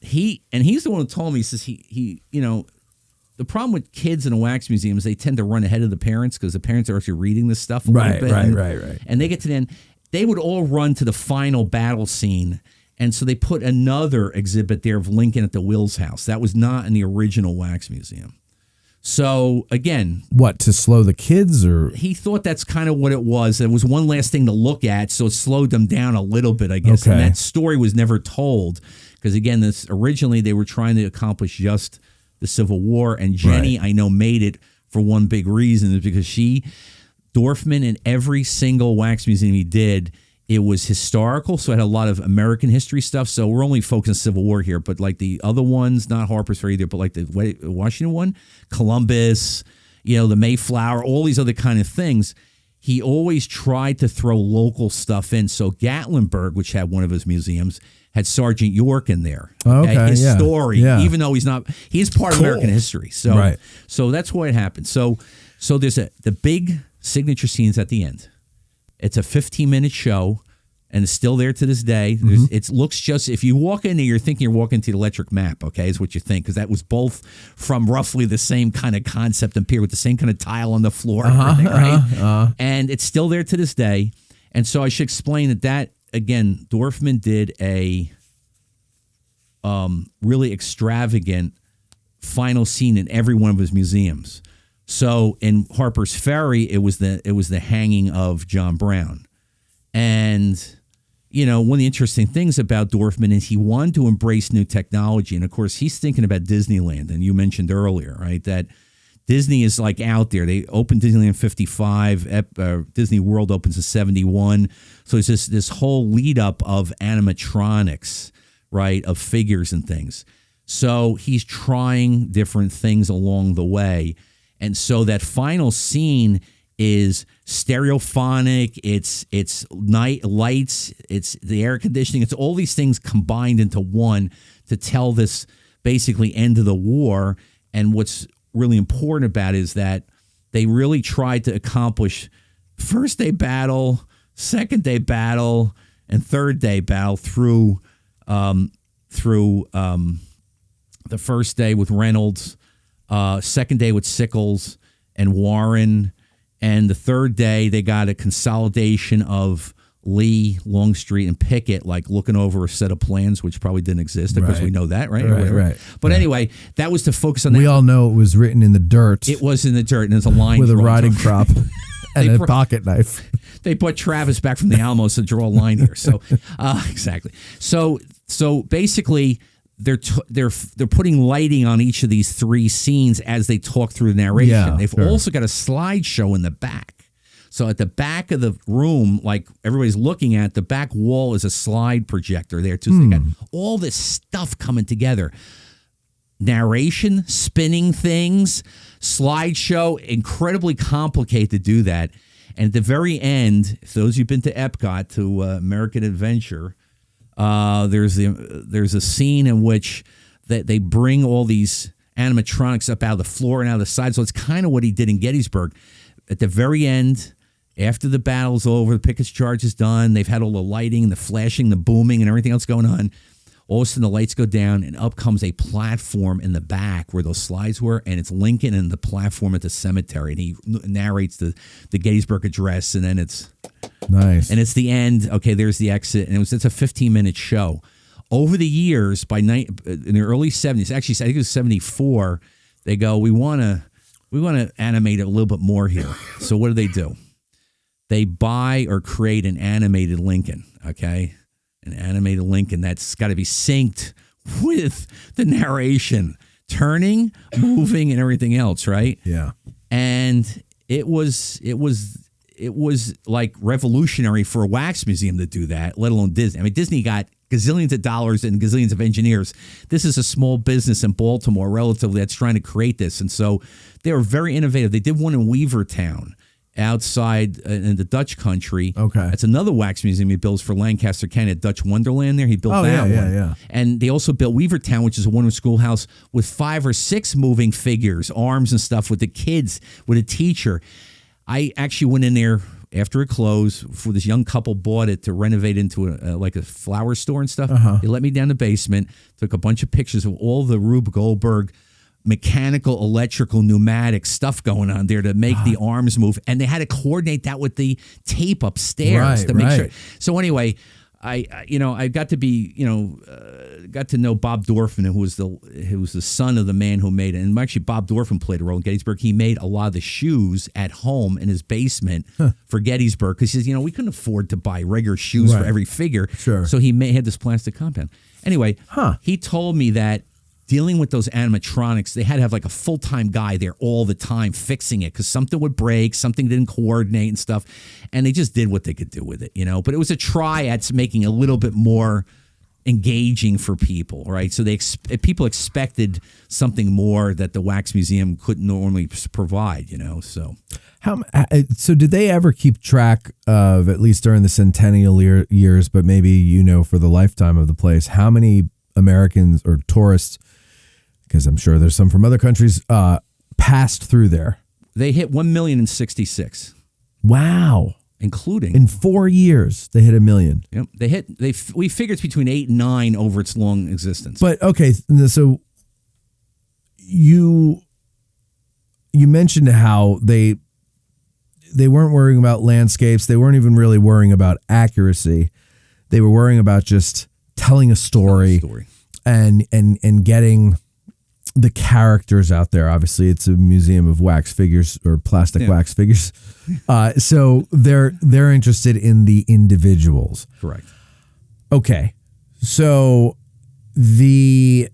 he's the one who told me, he says, he the problem with kids in a wax museum is they tend to run ahead of the parents because the parents are actually reading this stuff a little bit.
Right.
And they get to the end. They would all run to the final battle scene. And so they put another exhibit there of Lincoln at the Wills House. That was not in the original wax museum. So, again...
What, to slow the kids, or...?
He thought that's kind of what it was. It was one last thing to look at, so it slowed them down a little bit, I guess. Okay. And that story was never told. Because, again, originally they were trying to accomplish just the Civil War. And Jenny, right, I know, made it for one big reason. Is because Dorfman, in every single wax museum he did... It was historical, so it had a lot of American history stuff. So we're only focused on Civil War here, but like the other ones, not Harper's Ferry either, but like the Washington one, Columbus, the Mayflower, all these other kind of things. He always tried to throw local stuff in. So Gatlinburg, which had one of his museums, had Sergeant York in there.
Okay,
his story, even though he is part of
cool.
American history. So, so that's what happened. So there's the big signature scenes at the end. It's a 15-minute show, and it's still there to this day. It looks just, if you walk in there, you're thinking you're walking to the electric map, okay, is what you think, because that was both from roughly the same kind of concept and pier with the same kind of tile on the floor and everything, right? And it's still there to this day. And so I should explain that again, Dorfman did a really extravagant final scene in every one of his museums. So in Harper's Ferry, it was the hanging of John Brown. And, one of the interesting things about Dorfman is he wanted to embrace new technology. And, of course, he's thinking about Disneyland. And you mentioned earlier, right, that Disney is like out there. They opened Disneyland in 55. Disney World opens in 71. So it's this whole lead up of animatronics, right, of figures and things. So he's trying different things along the way. And so that final scene is stereophonic, it's night lights, it's the air conditioning, it's all these things combined into one to tell this basically end of the war. And what's really important about it is that they really tried to accomplish first day battle, second day battle, and third day battle through the first day with Reynolds, second day with Sickles and Warren, and the third day they got a consolidation of Lee, Longstreet, and Pickett, like looking over a set of plans, which probably didn't exist because we know that, right?
Right.
But anyway, that was to focus on.
We all know it was written in the dirt.
It was in the dirt, and there's a line
with a riding crop and a pocket knife.
They brought Travis back from the Alamos to draw a line here. So exactly. So basically, they're putting lighting on each of these three scenes as they talk through the narration.
Yeah,
They've also got a slideshow in the back. So at the back of the room, like everybody's looking at, the back wall is a slide projector there too. So they got all this stuff coming together. Narration, spinning things, slideshow, incredibly complicated to do that. And at the very end, if those of you who've been to Epcot, to American Adventure, there's a scene in which they bring all these animatronics up out of the floor and out of the side. So it's kind of what he did in Gettysburg. At the very end, after the battle's over, the Pickett's charge is done, they've had all the lighting, the flashing, the booming, and everything else going on. All of a sudden, the lights go down, and up comes a platform in the back where those slides were, and it's Lincoln and the platform at the cemetery. And he narrates the Gettysburg Address, and then it's
nice.
And it's the end. Okay, there's the exit, and it's a 15-minute show. Over the years, in the early 70s, actually, I think it was 74, they go, we want to animate it a little bit more here. So what do? They buy or create an animated Lincoln, okay? An animated Lincoln that's got to be synced with the narration, turning, moving, and everything else, right?
Yeah.
And it was like revolutionary for a wax museum to do that, let alone Disney. I mean, Disney got gazillions of dollars and gazillions of engineers. This is a small business in Baltimore, relatively, that's trying to create this. And so they were very innovative. They did one in Weavertown outside in the Dutch country.
Okay.
That's another wax museum he builds for Lancaster County, Dutch Wonderland there. He built that one.
Yeah.
And they also built Weavertown, which is a one-room schoolhouse with 5 or 6 moving figures, arms and stuff with the kids, with a teacher. I actually went in there after it closed, for this young couple bought it to renovate into like a flower store and stuff. They let me down the basement, took a bunch of pictures of all the Rube Goldberg mechanical, electrical, pneumatic stuff going on there to make the arms move. And they had to coordinate that with the tape upstairs to make sure. So anyway, I got to know Bob Dorfman, who was the son of the man who made it. And actually, Bob Dorfman played a role in Gettysburg. He made a lot of the shoes at home in his basement for Gettysburg because he says, we couldn't afford to buy regular shoes for every figure.
Sure.
So he had this plastic compound. Anyway, he told me that dealing with those animatronics, they had to have like a full-time guy there all the time fixing it because something would break, something didn't coordinate and stuff. And they just did what they could do with it, But it was a try at making it a little bit more engaging for people, right? So people expected something more that the Wax Museum couldn't normally provide, So
So did they ever keep track of, at least during the centennial years, but maybe, for the lifetime of the place, how many Americans or tourists, because I'm sure there's some from other countries, passed through there?
They hit 1,066,000.
Wow.
Including
in 4 years, they hit 1 million.
Yep. We figure it's between 8 and 9 over its long existence.
But okay, so you mentioned how they weren't worrying about landscapes. They weren't even really worrying about accuracy. They were worrying about just telling a story. And getting the characters out there. Obviously, it's a museum of wax figures or plastic wax figures. So they're interested in the individuals.
Correct.
Okay. So the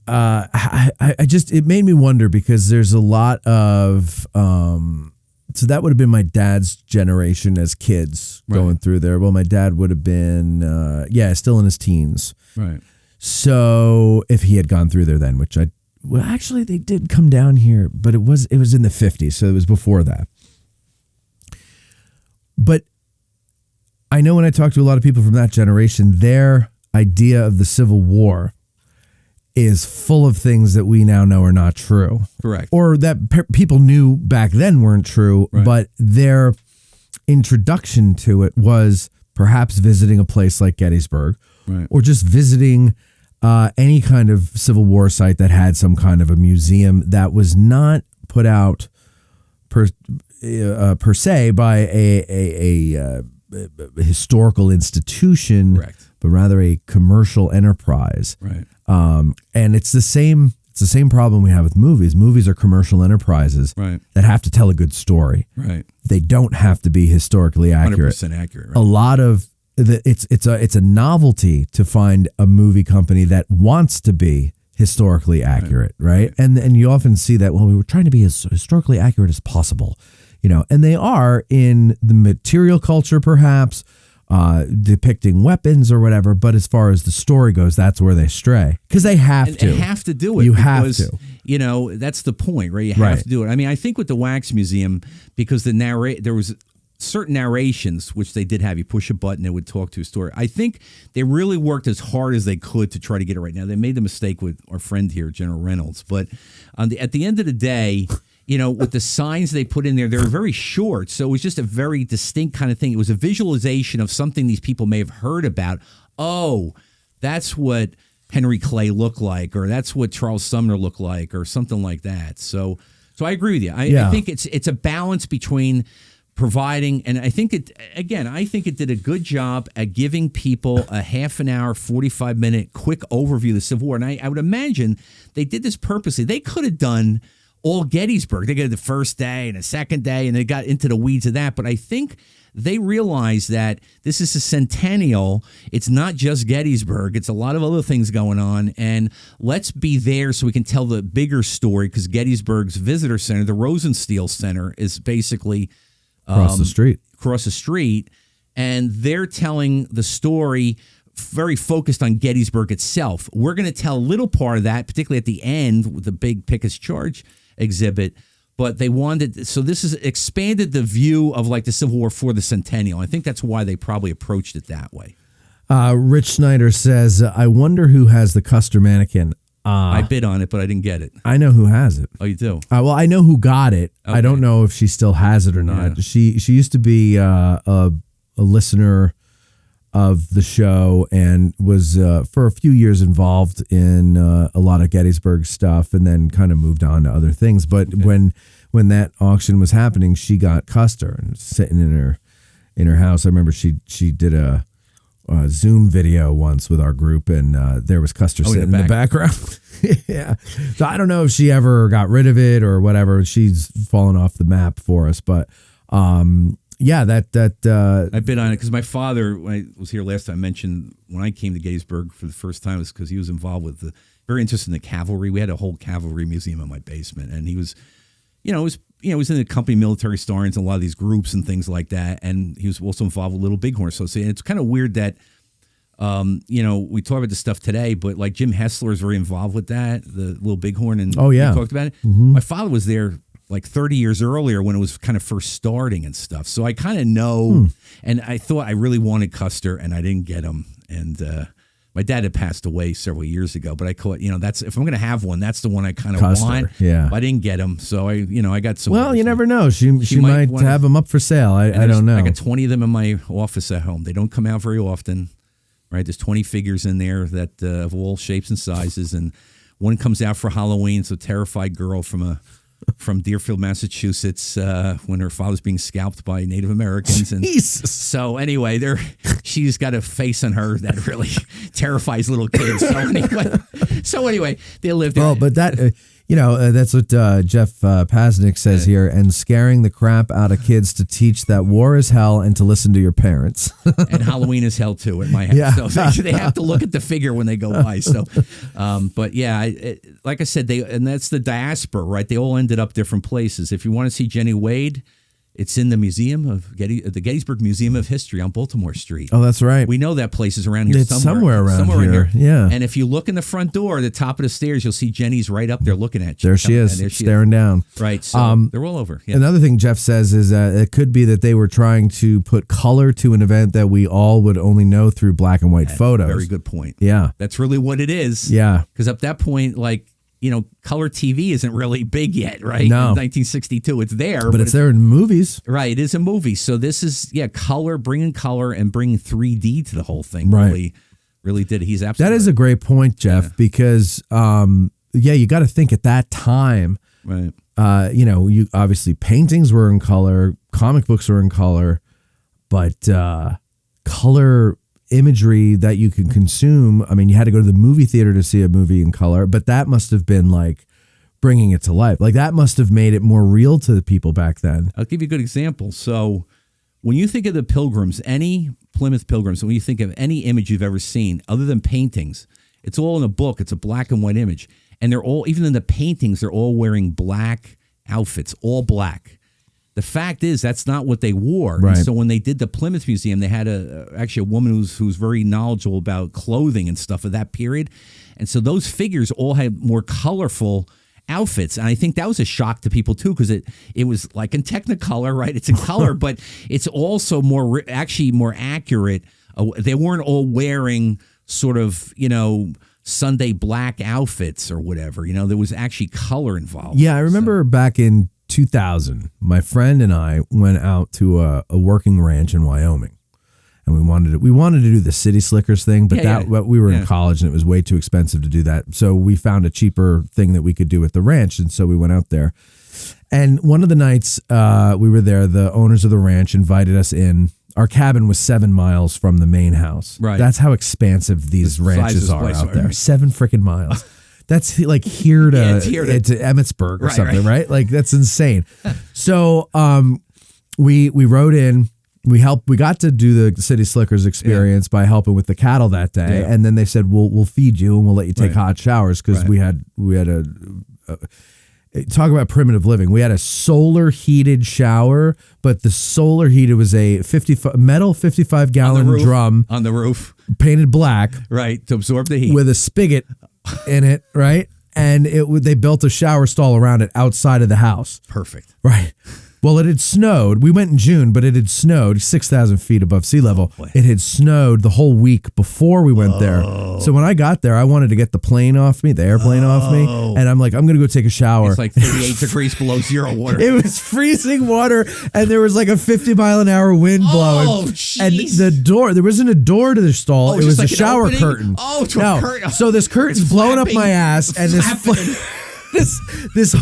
it made me wonder because there's a lot of so that would have been my dad's generation as kids going through there. Well, my dad would have been still in his teens.
Right.
So if he had gone through there then, which actually they did come down here, but it was in the 50s, so it was before that. But I know when I talk to a lot of people from that generation, their idea of the Civil War is full of things that we now know are not true.
Correct.
Or that people knew back then weren't true, but their introduction to it was perhaps visiting a place like Gettysburg, or just visiting any kind of Civil War site that had some kind of a museum that was not put out per se by a historical institution, but rather a commercial enterprise.
Right.
And it's the same problem we have with movies. Movies are commercial enterprises that have to tell a good story.
Right.
They don't have to be historically accurate.
100% accurate. Right.
A lot of it's a novelty to find a movie company that wants to be historically accurate, right? And you often see that, well, we were trying to be as historically accurate as possible, and they are in the material culture, perhaps, depicting weapons or whatever. But as far as the story goes, that's where they stray because they have to.
They have to do it.
You have to.
That's the point, right? You have to do it. I mean, I think with the Wax Museum, because there was certain narrations, which they did have. You push a button, it would talk to a story. I think they really worked as hard as they could to try to get it right. Now, they made the mistake with our friend here, General Reynolds. But at the end of the day, with the signs they put in there, they were very short. So it was just a very distinct kind of thing. It was a visualization of something these people may have heard about. Oh, that's what Henry Clay looked like, or that's what Charles Sumner looked like, or something like that. So I agree with you. I think it's a balance between providing, and I think it did a good job at giving people a half an hour, 45-minute quick overview of the Civil War. And I would imagine they did this purposely. They could have done all Gettysburg. They did the first day and the second day, and they got into the weeds of that. But I think they realized that this is a centennial. It's not just Gettysburg. It's a lot of other things going on. And let's be there so we can tell the bigger story, because Gettysburg's visitor center, the Rosenstiel Center, is basically
across
the street, and they're telling the story very focused on Gettysburg itself. We're going to tell a little part of that, particularly at the end with the big Pickett's Charge exhibit, but they wanted, so this has expanded the view of like the Civil War for the Centennial. I think that's why they probably approached it that way.
Rich Snyder says, I wonder who has the Custer mannequin.
I bid on it, but I didn't get it.
I know who has it.
Oh, you do?
Well, I know who got it.
Okay.
I don't know if she still has it or not.
Yeah.
She used to be a listener of the show and was for a few years involved in a lot of Gettysburg stuff, and then kind of moved on to other things. But when that auction was happening, she got Custer and sitting in her house. I remember she did a Zoom video once with our group, and there was Custer sitting in the background. Yeah. So I don't know if she ever got rid of it or whatever. She's fallen off the map for us, but that
I bid on it because my father, when I was here last time, mentioned when I came to Gettysburg for the first time, was because he was involved with very interested in the cavalry. We had a whole cavalry museum in my basement, and he was, was in the company military historians and a lot of these groups and things like that. And he was also involved with Little Bighorn Association. It's kind of weird that, we talk about this stuff today, but like Jim Hessler is very involved with that, the Little Bighorn, and we talked about it. Mm-hmm. My father was there like 30 years earlier when it was kind of first starting and stuff. So I kind of know, and I thought I really wanted Custer, and I didn't get him. And my dad had passed away several years ago, but I caught, that's, if I'm going to have one, that's the one I kind of want.
Yeah.
I didn't get him. So I got some.
Well, you never know. She might have them up for sale. I don't know.
I got 20 of them in my office at home. They don't come out very often, right? There's 20 figures in there that of all shapes and sizes. And one comes out for Halloween. It's a terrified girl from Deerfield, Massachusetts, when her father's being scalped by Native Americans. And
Jesus.
So anyway, she's got a face on her that really terrifies little kids. So anyway, they live there.
Oh, but that That's what Jeff Pasnick says here, and scaring the crap out of kids to teach that war is hell and to listen to your parents.
And Halloween is hell too at my house.
Yeah.
So they have to look at the figure when they go by. So, but yeah, like I said, and that's the diaspora, right? They all ended up different places. If you want to see Jenny Wade, it's in the the Gettysburg Museum of History on Baltimore Street.
Oh, that's right.
We know that place is around here
it's somewhere around here. Yeah.
And if you look in the front door, the top of the stairs, you'll see Jenny's right up there looking at you.
There she is, staring down.
Right. So they're all over. Yeah.
Another thing Jeff says is it could be that they were trying to put color to an event that we all would only know through black and white photos.
Very good point.
Yeah.
That's really what it is.
Yeah.
Because at that point, color TV isn't really big yet, right?
No.
In 1962, it's there.
But it's there in movies.
Right, it is a movie. So this is, color, bringing color and bringing 3D to the whole thing.
Right.
Really did it. He's absolutely
That is
right.
a great point, Jeff, because, you got to think at that time,
Right.
you obviously paintings were in color, comic books were in color, but color imagery that you can consume. I mean, you had to go to the movie theater to see a movie in color, but that must have been like bringing it to life. Like that must have made it more real to the people back then.
I'll give you a good example. So when you think of the Pilgrims, any Plymouth Pilgrims, when you think of any image you've ever seen, other than paintings, it's all in a book. It's a black and white image. And they're all, even in the paintings, they're all wearing black outfits, all black. The fact is, that's not what they wore.
Right.
And so when they did the Plymouth Museum, they had actually a woman who's very knowledgeable about clothing and stuff of that period. And so those figures all had more colorful outfits. And I think that was a shock to people, too, because it was like in Technicolor, right? It's in color, but it's also more accurate. They weren't all wearing sort of, Sunday black outfits or whatever. There was actually color involved.
Yeah, I remember back in 2000, my friend and I went out to a working ranch in Wyoming, and we wanted to do the City Slickers thing, but we were in college and it was way too expensive to do that. So we found a cheaper thing that we could do at the ranch, and so we went out there. And one of the nights we were there, the owners of the ranch invited us in. Our cabin was 7 miles from the main house.
Right.
That's how expensive these ranches are out there. 7 freaking miles. That's like here to Emmitsburg or something, right? Like that's insane. So we rode in. We got to do the City Slickers experience by helping with the cattle that day, and then they said we'll feed you and we'll let you take hot showers because we had a talk about primitive living. We had a solar heated shower, but the solar heated was a 55 gallon drum
on the roof,
painted black,
right, to absorb the heat,
with a spigot in it, right? And they built a shower stall around it outside of the house.
Perfect.
Right. Well, it had snowed. We went in June, but it had snowed 6,000 feet above sea level. It had snowed the whole week before we went there. So when I got there, I wanted to get the plane off me, the airplane off me. And I'm like, I'm going to go take a shower.
It's like 38 degrees below zero water.
It was freezing water, and there was like a 50 mile an hour wind blowing.
Oh, jeez.
And the door, there wasn't a door to the stall. It was like a shower curtain.
Oh, it's a curtain.
So this curtain's blowing up my ass, and this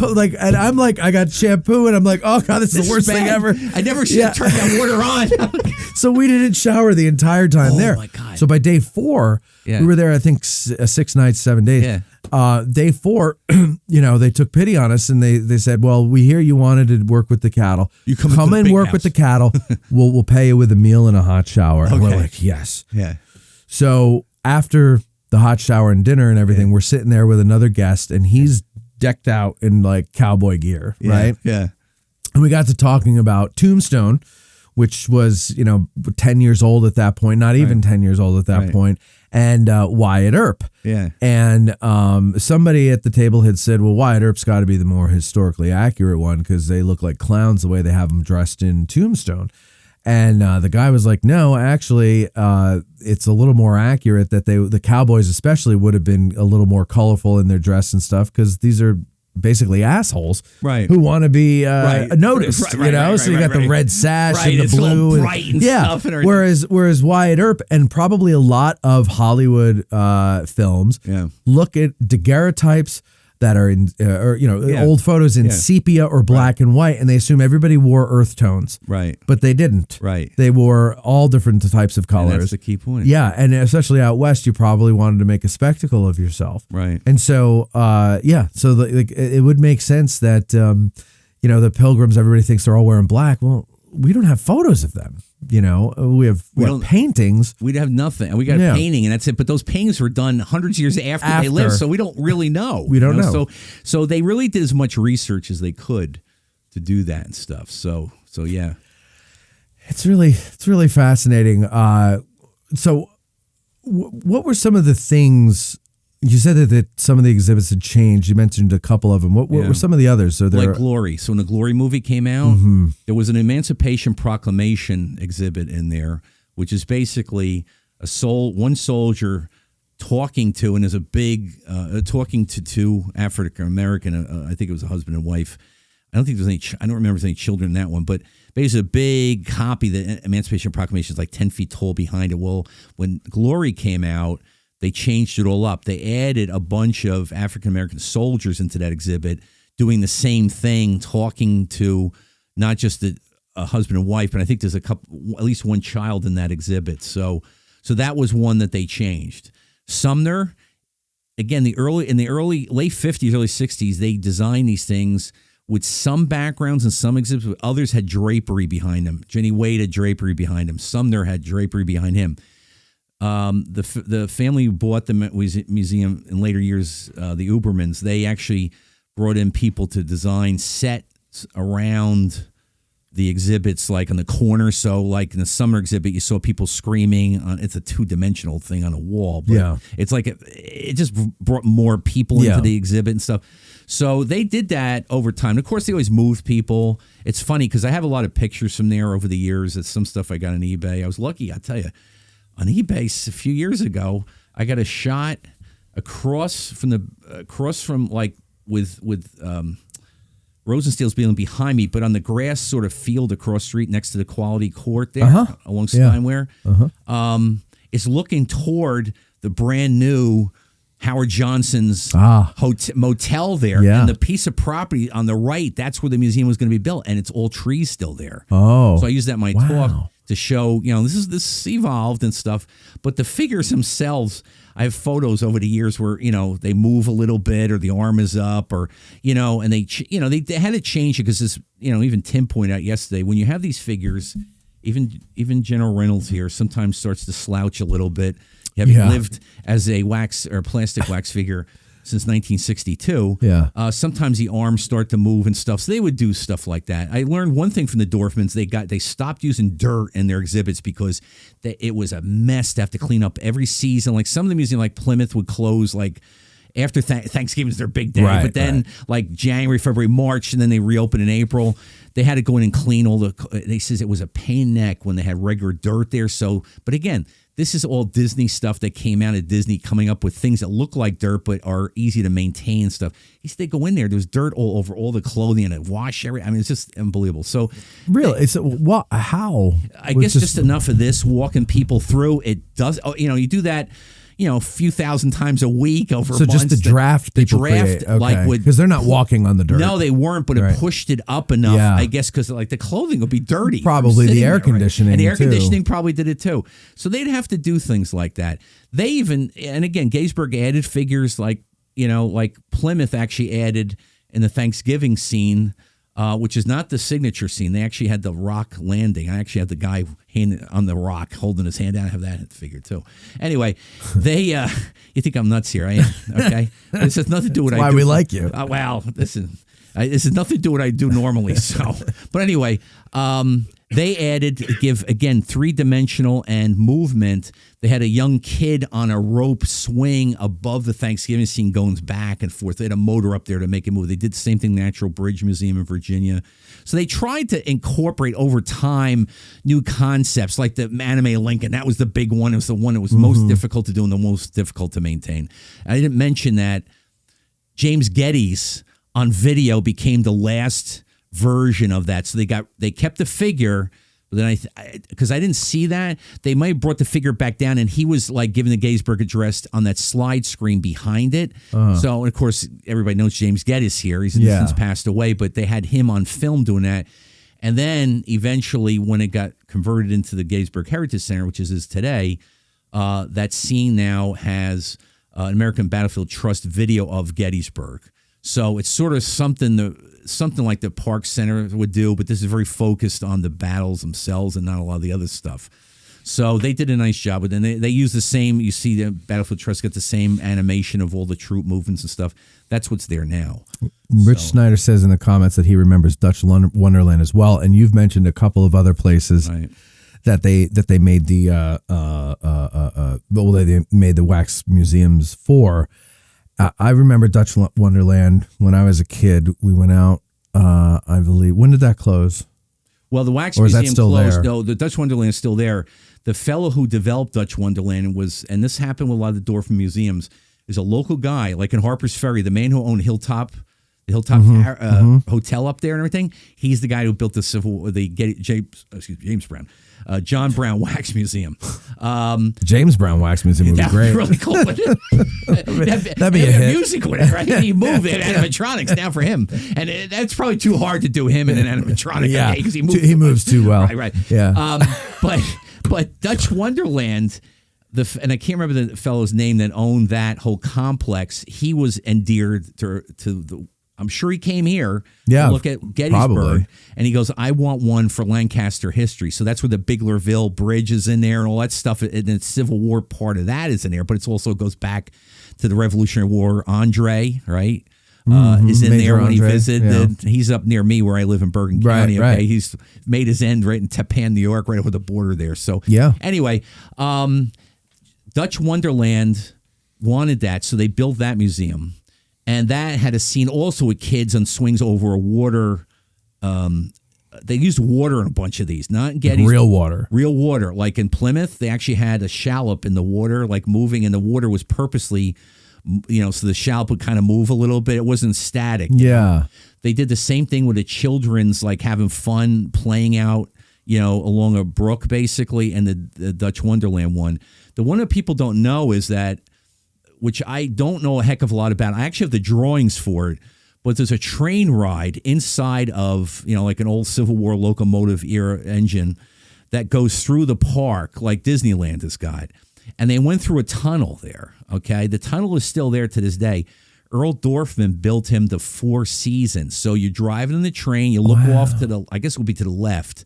like, and I'm like, I got shampoo, and I'm like, oh god, this is the worst thing ever.
I never should have turned that water on.
So we didn't shower the entire time there. Oh my god! So by day 4, we were there. I think 6 nights, 7 days.
Yeah.
Day 4, they took pity on us, and they said, well, we hear you wanted to work with the cattle.
You come
and work with the cattle. We'll pay you with a meal and a hot shower. And we're like, yes.
Yeah.
So after the hot shower and dinner and everything, we're sitting there with another guest, and he's decked out in like cowboy gear, right?
Yeah.
And we got to talking about Tombstone, which was, 10 years old at that point, not even 10 years old at that point, and Wyatt Earp.
Yeah.
And somebody at the table had said, well, Wyatt Earp's got to be the more historically accurate one because they look like clowns the way they have them dressed in Tombstone. And the guy was like, no, actually, it's a little more accurate that the cowboys especially would have been a little more colorful in their dress and stuff because these are basically assholes who want to be noticed, so you got the red sash and the blue,
bright and stuff and
whereas Wyatt Earp and probably a lot of Hollywood films look at daguerreotypes. that are in, old photos in sepia or black and white, and they assume everybody wore earth tones.
Right.
But they didn't.
Right.
They wore all different types of colors.
And that's the key point.
Yeah, and especially out west, you probably wanted to make a spectacle of yourself.
Right.
And so, it would make sense that, the pilgrims, everybody thinks they're all wearing black. Well, we don't have photos of them. We have paintings.
We'd have nothing. And we got a painting, and that's it. But those paintings were done hundreds of years after they lived, so we don't really know.
We don't know.
So they really did as much research as they could to do that and stuff. So yeah.
It's really fascinating. So what were some of the things? You said that some of the exhibits had changed. You mentioned a couple of them. What were some of the others?
Like Glory. So when the Glory movie came out, there was an Emancipation Proclamation exhibit in there, which is basically one soldier talking to, and there's a big talking to two African American. I think it was a husband and wife. I don't think there's any. I don't remember if there's any children in that one, but basically a big copy. The Emancipation Proclamation is like 10 feet tall behind it. Well, when Glory came out, they changed it all up. They added a bunch of African-American soldiers into that exhibit doing the same thing, talking to not just a husband and wife, but I think there's at least one child in that exhibit. So that was one that they changed. Sumner, again, late 50s, early 60s, they designed these things with some backgrounds and some exhibits, but others had drapery behind them. Jenny Wade had drapery behind him. Sumner had drapery behind him. The family who bought the museum in later years, the Ubermans, they actually brought in people to design sets around the exhibits, like on the corner. So like in the Sumner exhibit, you saw people screaming. It's a 2-dimensional thing on a wall. But it's like it just brought more people into the exhibit and stuff. So they did that over time. Of course, they always moved people. It's funny because I have a lot of pictures from there over the years. It's some stuff I got on eBay. I was lucky, I tell you. On eBay a few years ago, I got a shot across from like with Rosensteel's building behind me, but on the grass sort of field across the street next to the Quality Court there along Steinway. It's looking toward the brand new Howard Johnson's motel there. And the piece of property on the right, that's where the museum was going to be built, and it's all trees still there. So I used that in my talk to show, this evolved and stuff. But the figures themselves, I have photos over the years where, they move a little bit or the arm is up or, and they had to change it because this, even Tim pointed out yesterday, when you have these figures, even General Reynolds here sometimes starts to slouch a little bit. Having lived as a wax or plastic wax figure since 1962, sometimes the arms start to move and stuff. So they would do stuff like that. I learned one thing from the Dorfmans. They stopped using dirt in their exhibits because it was a mess to have to clean up every season. Like some of the museums, like Plymouth, would close like after Thanksgiving is their big day. But then like January, February, March, and then they reopen in April. They had to go in and clean all they says it was a pain in the neck when they had regular dirt there. So, but again, this is all Disney stuff that came out of Disney, coming up with things that look like dirt but are easy to maintain and stuff. He said they go in there's dirt all over all the clothing and it wash everything. I mean, it's just unbelievable. So
really, how?
I guess just enough of this walking people through. It does. You do that. A few thousand times a week over months.
So just the draft people create. Okay. Because they're not walking on the dirt.
No, they weren't, but it pushed it up enough, I guess, because like the clothing would be dirty.
Probably the air conditioning.
And the air conditioning probably did it too. So they'd have to do things like that. They even, and again, Gettysburg added figures like Plymouth actually added in the Thanksgiving scene, which is not the signature scene. They actually had the rock landing. I actually had the guy on the rock holding his hand out. I have that figure too. Anyway, they, you think I'm nuts here. I am, okay? This has nothing to do with what I do.
Why we like you.
Well, listen, this has nothing to do with what I do normally. So, but anyway, they added, give, again, 3-dimensional and movement. They had a young kid on a rope swing above the Thanksgiving scene going back and forth. They had a motor up there to make it move. They did the same thing, Natural Bridge Museum in Virginia. So they tried to incorporate over time new concepts like the anime Lincoln. That was the big one. It was the one that was most difficult to do and the most difficult to maintain. I didn't mention that James Geddes on video became the last version of that. So they kept the figure, But then because I didn't see that, they might have brought the figure back down, and he was like giving the Gettysburg Address on that slide screen behind it. So, of course, everybody knows James Geddes here. He's since passed away, but they had him on film doing that. And then eventually, when it got converted into the Gettysburg Heritage Center, which is today, that scene now has an American Battlefield Trust video of Gettysburg. So it's sort of something like the Park Center would do, but this is very focused on the battles themselves and not a lot of the other stuff. So they did a nice job with it. And they use the same, you see the Battlefield Trust got the same animation of all the troop movements and stuff. That's what's there now.
Rich Snyder says in the comments that he remembers Dutch Wonderland as well. And you've mentioned a couple of other places that they made they made the wax museums for. I remember Dutch Wonderland when I was a kid. We went out, I believe. When did that close?
Well, the Wax
Or is that
Museum
still
closed.
there?
No, the Dutch Wonderland is still there. The fellow who developed Dutch Wonderland was, and this happened with a lot of the Dorfman museums, is a local guy, like in Harper's Ferry, the man who owned the Hilltop Hotel up there and everything. He's the guy who built James Brown. John Brown Wax Museum.
James Brown Wax Museum would be great.
Really cool. That'd
be a hit.
Music with it, right? He moved it animatronics now for him, and that's probably too hard to do him in an animatronic.
Yeah,
because he
moves too well.
Right.
Yeah.
But Dutch Wonderland. And I can't remember the fellow's name that owned that whole complex. He was endeared to the. I'm sure he came here to look at Gettysburg,
probably.
And he goes, I want one for Lancaster history. So that's where the Biglerville Bridge is in there and all that stuff. And the Civil War part of that is in there, but it also goes back to the Revolutionary War. Andre, right, is in
Major
there when
Andre,
he visited. He's up near me where I live in Bergen County.
Right.
He's made his end right in Tappan, New York, right over the border there. So anyway, Dutch Wonderland wanted that, so they built that museum. And that had a scene also with kids on swings over a water. They used water in a bunch of these, not in Gettysburg.
Real water.
Real water. Like in Plymouth, they actually had a shallop in the water, like moving, and the water was purposely, so the shallop would kind of move a little bit. It wasn't static.
Yeah.
They did the same thing with the children's, like having fun playing out, along a brook, basically, and the Dutch Wonderland one. The one that people don't know is that, which I don't know a heck of a lot about. I actually have the drawings for it, but there's a train ride inside of, like an old Civil War locomotive era engine that goes through the park like Disneyland has got. And they went through a tunnel there, okay? The tunnel is still there to this day. Earl Dorfman built him the Four Seasons. So you're driving in the train, you look off to the, I guess it will be to the left,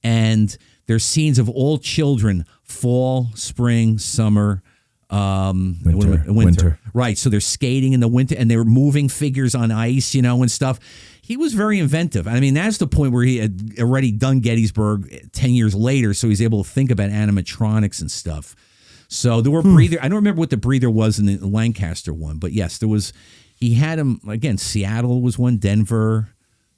and there's scenes of all children, fall, spring, summer, winter. Right. So they're skating in the winter and they were moving figures on ice, and stuff. He was very inventive. I mean, that's the point where he had already done Gettysburg 10 years later. So he's able to think about animatronics and stuff. So there were breather. I don't remember what the breather was in the Lancaster one, but yes, there was, he had him again. Seattle was one, Denver,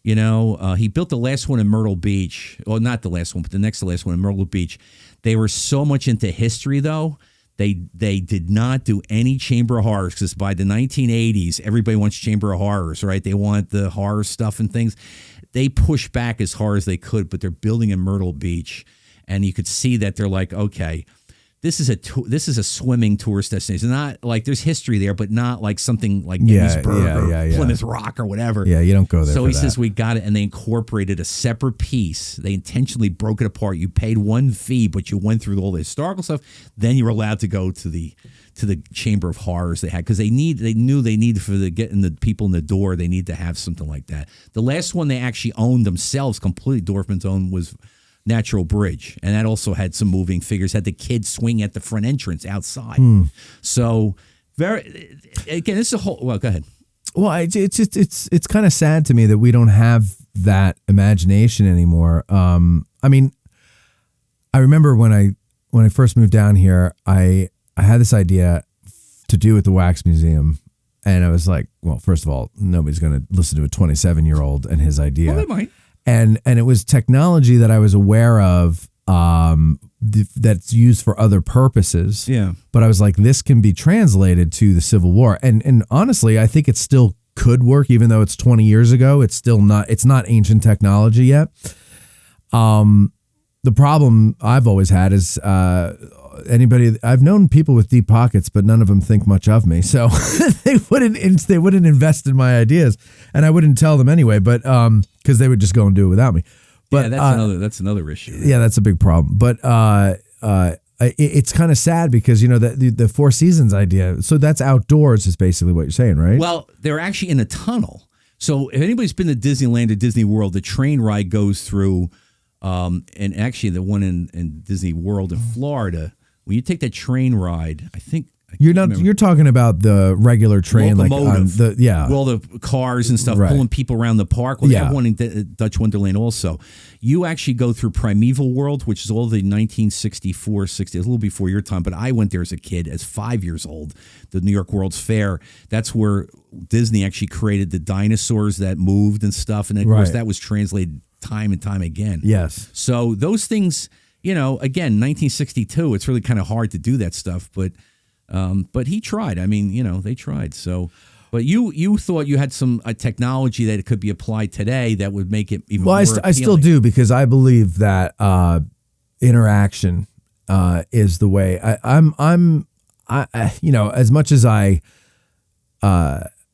he built the last one in Myrtle Beach. Well, not the last one, but the next to last one in Myrtle Beach. They were so much into history though. They did not do any Chamber of Horrors because by the 1980s, everybody wants Chamber of Horrors, right? They want the horror stuff and things. They pushed back as hard as they could, but they're building in Myrtle Beach, and you could see that they're like, okay, this is a swimming tourist destination. Not like there's history there, but not like something like Gettysburg or Plymouth Rock or whatever.
Yeah, you don't go there.
So he says we got it, and they incorporated a separate piece. They intentionally broke it apart. You paid one fee, but you went through all the historical stuff. Then you were allowed to go to the Chamber of Horrors they had because they knew they needed for getting the people in the door. They need to have something like that. The last one they actually owned themselves, completely Dorfman's own, was Natural Bridge, and that also had some moving figures. Had the kids swing at the front entrance outside. So this is a whole. Well, go ahead.
Well, it's kind of sad to me that we don't have that imagination anymore. I mean, I remember when I first moved down here, I had this idea to do with the Wax Museum, and I was like, well, first of all, nobody's going to listen to a 27-year-old and his idea.
Well, they might.
And it was technology that I was aware of that's used for other purposes.
Yeah.
But I was like, this can be translated to the Civil War. And honestly, I think it still could work, even though it's 20 years ago. It's not ancient technology yet. the problem I've always had is I've known people with deep pockets, but none of them think much of me. So they wouldn't invest in my ideas, and I wouldn't tell them anyway. But because they would just go and do it without me. But
that's another issue. Right?
Yeah, that's a big problem. But it's kind of sad because the Four Seasons idea. So that's outdoors is basically what you're saying, right?
Well, they're actually in a tunnel. So if anybody's been to Disneyland or Disney World, the train ride goes through, and actually the one in Disney World in Florida, when you take that train ride, you're talking about the regular train, locomotive,
like
all the cars and stuff
right.
pulling people around the park. Well, they have one in Dutch Wonderland also. You actually go through Primeval World, which is all the 1964, 60, a little before your time, but I went there as a kid, as 5 years old, the New York World's Fair. That's where Disney actually created the dinosaurs that moved and stuff, and of course that was translated time and time again.
Yes.
So those things, again, 1962, it's really kind of hard to do that stuff, but he tried. I mean, they tried. So, but you thought you had some technology that it could be applied today that would make it even more appealing.
I still do, because I believe that interaction is the way. As much as I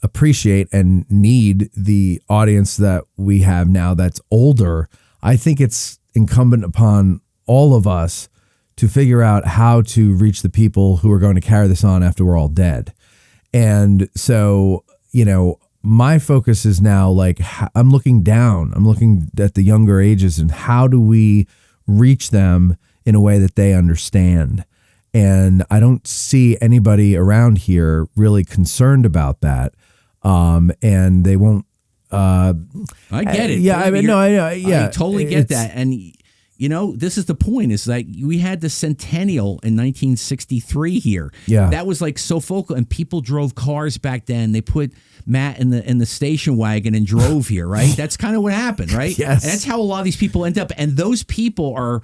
appreciate and need the audience that we have now that's older, I think it's incumbent upon all of us to figure out how to reach the people who are going to carry this on after we're all dead. And so, my focus is now like, I'm looking down, I'm looking at the younger ages, and how do we reach them in a way that they understand? And I don't see anybody around here really concerned about that. And they won't.
I get it.
Yeah,
I totally get that. And this is the point, is like we had the Centennial in 1963 here.
Yeah.
That was like so focal, and people drove cars back then. They put Matt in the station wagon and drove here, right? That's kind of what happened, right?
Yes.
And that's how a lot of these people end up. And those people are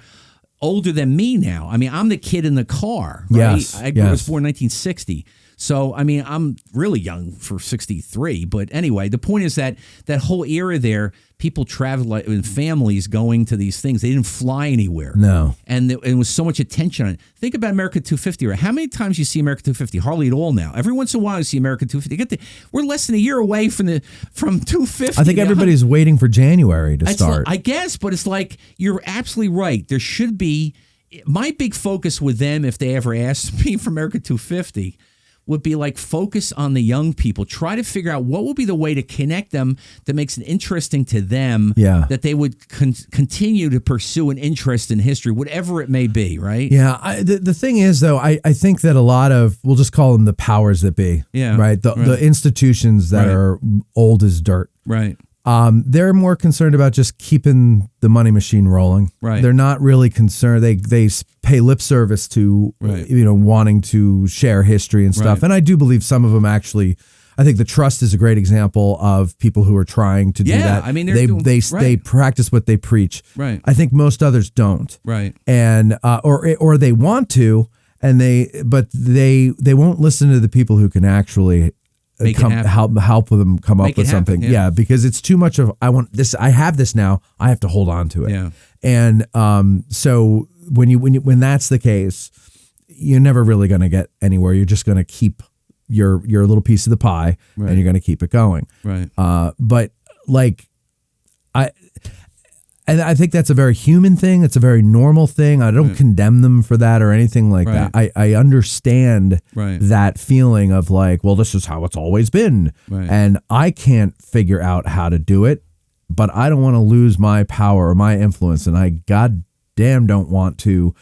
older than me now. I mean, I'm the kid in the car, right?
Yes.
I was born in 1960. So, I mean, I'm really young for 63. But anyway, the point is that whole era there, people traveled in families going to these things. They didn't fly anywhere.
No.
And there was so much attention on it. Think about America 250. Right? How many times you see America 250? Hardly at all now. Every once in a while you see America 250. We're less than a year away from 250.
I think everybody's waiting for January to start.
I guess, but it's like, you're absolutely right. There should be, my big focus with them, if they ever asked me for America 250, would be like, focus on the young people. Try to figure out what will be the way to connect them that makes it interesting to them, that they would continue to pursue an interest in history, whatever it may be, right?
Yeah. The thing is, though, I think that a lot of, we'll just call them the powers that be, right? The institutions that are old as dirt.
Right.
They're more concerned about just keeping the money machine rolling.
Right.
They're not really concerned. They pay lip service to, wanting to share history and stuff.
Right.
And I do believe some of them actually, I think the Trust is a great example of people who are trying to do that.
I mean,
they practice what they preach.
Right.
I think most others don't.
Right.
And, or they want to, but they won't listen to the people who can actually help them come up with something.
Yeah,
because it's too much of, I want this, I have this now, I have to hold on to it.
Yeah.
And so when that's the case, you're never really going to get anywhere. You're just going to keep your little piece of the pie, and you're going to keep it going.
Right.
But like I think that's a very human thing. It's a very normal thing. I don't condemn them for that or anything like that. I understand that feeling of like, well, this is how it's always been.
Right.
And I can't figure out how to do it, but I don't want to lose my power or my influence. And I goddamn don't want to,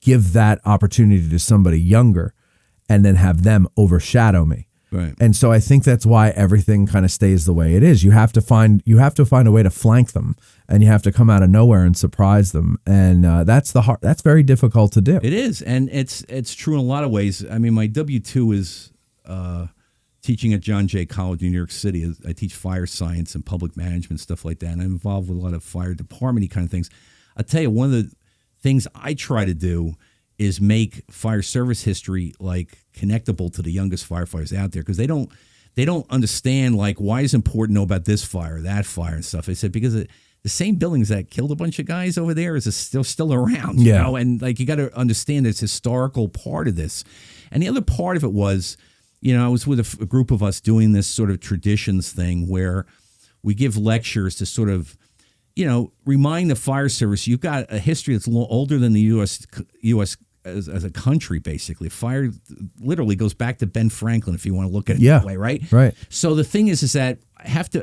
give that opportunity to somebody younger and then have them overshadow me.
Right.
And so I think that's why everything kind of stays the way it is. You have to find a way to flank them, and you have to come out of nowhere and surprise them. And that's very difficult to do.
It is. And it's true in a lot of ways. I mean, my W-2 is teaching at John Jay College in New York City. I teach fire science and public management, stuff like that. And I'm involved with a lot of fire department kind of things. I'll tell you, one of the things I try to do is make fire service history like connectable to the youngest firefighters out there, because they don't understand like why it's important to know about this fire, that fire and stuff. I said because the same buildings that killed a bunch of guys over there is still around.
Yeah.
You know? And like you got to understand this historical part of this. And the other part of it was, you know, I was with a group of us doing this sort of traditions thing where we give lectures to sort of, you know, remind the fire service you've got a history that's a little older than the U.S. As a country, basically. Fire literally goes back to Ben Franklin, if you want to look at it that way, right?
Right.
So the thing is that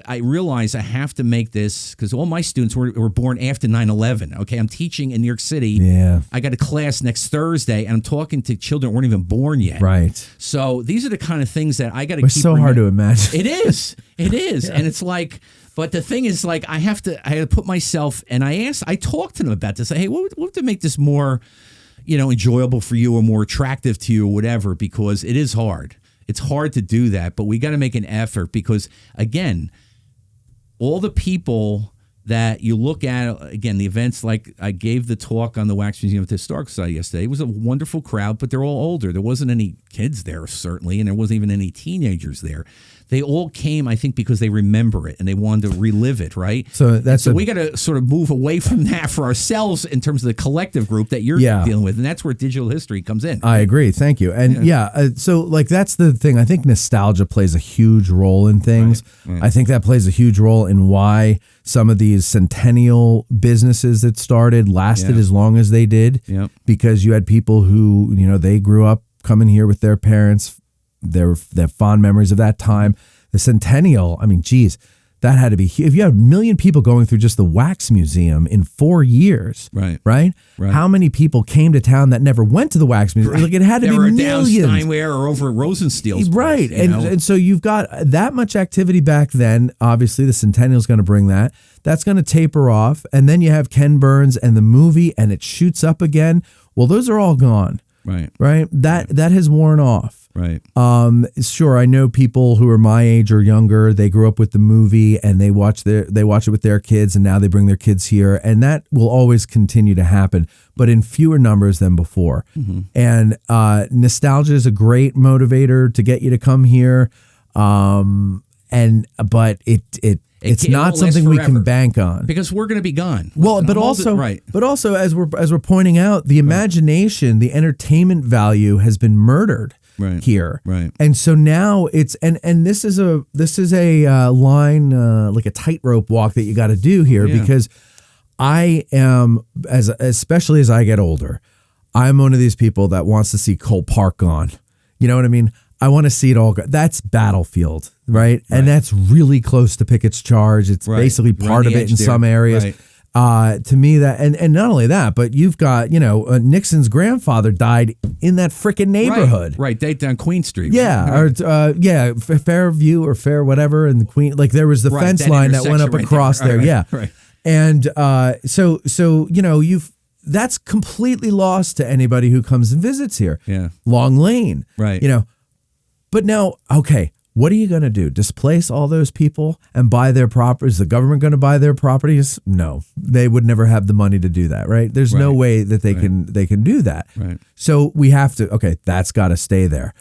I realize I have to make this, because all my students were born after 9/11. Okay, I'm teaching in New York City.
Yeah.
I got a class next Thursday, and I'm talking to children that weren't even born yet.
Right.
So these are the kind of things that I got to
It's
keep.
so hard to imagine.
It is. It is. And it's like, but the thing is, like, I had to put myself, and I talked to them about this. Hey, what would to make this more, you know, enjoyable for you or more attractive to you or whatever, because it is hard. It's hard to do that, but we got to make an effort because, again, all the people that you look at, again, the events, like I gave the talk on the Wax Museum at the Historical Society yesterday. It was a wonderful crowd, but they're all older. There wasn't any kids there, certainly, and there wasn't even any teenagers there. They all came, I think, because they remember it and they wanted to relive it, right?
So
we got to sort of move away from that for ourselves in terms of the collective group that you're dealing with, and that's where digital history comes in.
I agree. Thank you. And so like that's the thing. I think nostalgia plays a huge role in things. Right. I think that plays a huge role in why some of these centennial businesses that started lasted as long as they did.
Yep. Because
you had people who, you know, they grew up coming here with their parents. Their fond memories of that time. The Centennial, I mean, geez, that had to be, if you had 1 million people going through just the Wax Museum in 4 years, right? How many people came to town that never went to the Wax Museum? Like, it had to be millions.
Down Steinway or over at Rosensteel's
right.
place,
And so you've got that much activity back then. Obviously, the Centennial is going to bring that. That's going to taper off. And then you have Ken Burns and the movie, and it shoots up again. Well, those are all gone. Right. That has worn off.
Right.
Sure, I know people who are my age or younger. They grew up with the movie and they watch it with their kids, and now they bring their kids here, and that will always continue to happen, but in fewer numbers than before. Mm-hmm. And nostalgia is a great motivator to get you to come here. But it's not something we can bank on
because we're going to be gone.
Well, but also as we're pointing out, the imagination, the entertainment value has been murdered here.
Right.
And so now it's and this is a line like a tightrope walk that you got to do here because I am especially as I get older, I'm one of these people that wants to see Cole Park gone. You know what I mean? I want to see it all go. That's Battlefield, right? And that's really close to Pickett's Charge. It's basically part of it in some areas. To me, that and not only that, but you've got, you know, Nixon's grandfather died in that frickin' neighborhood,
right down Queen Street.
Fairview or Fair whatever, and the Queen, like there was the fence line that went up across there, and so you know that's completely lost to anybody who comes and visits here. Long Lane, you know. But now, okay, what are you going to do? Displace all those people and buy their properties? Is the government going to buy their properties? No, they would never have the money to do that, right? There's no way that they can do that.
Right.
So we have to, okay, that's got to stay there.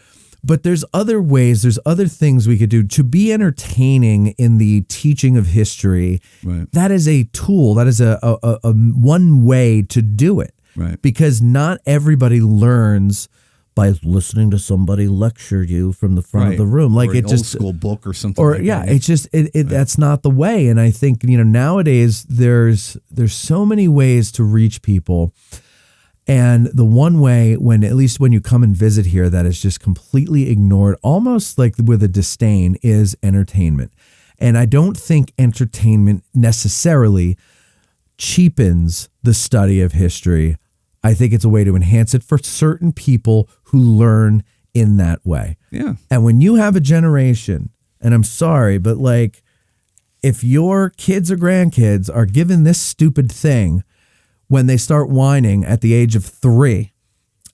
But there's other ways, there's other things we could do to be entertaining in the teaching of history.
Right.
That is a tool. That is a one way to do it.
Right.
Because not everybody learns by listening to somebody lecture you from the front of the room, like
or
it
an
just
old school book or something.
Or
like
that.
It's
just that's not the way. And I think, you know, nowadays there's so many ways to reach people, and the one way, at least when you come and visit here, that is just completely ignored, almost like with a disdain, is entertainment. And I don't think entertainment necessarily cheapens the study of history. I think it's a way to enhance it for certain people who learn in that way.
Yeah.
And when you have a generation, and I'm sorry, but like if your kids or grandkids are given this stupid thing when they start whining at the age of 3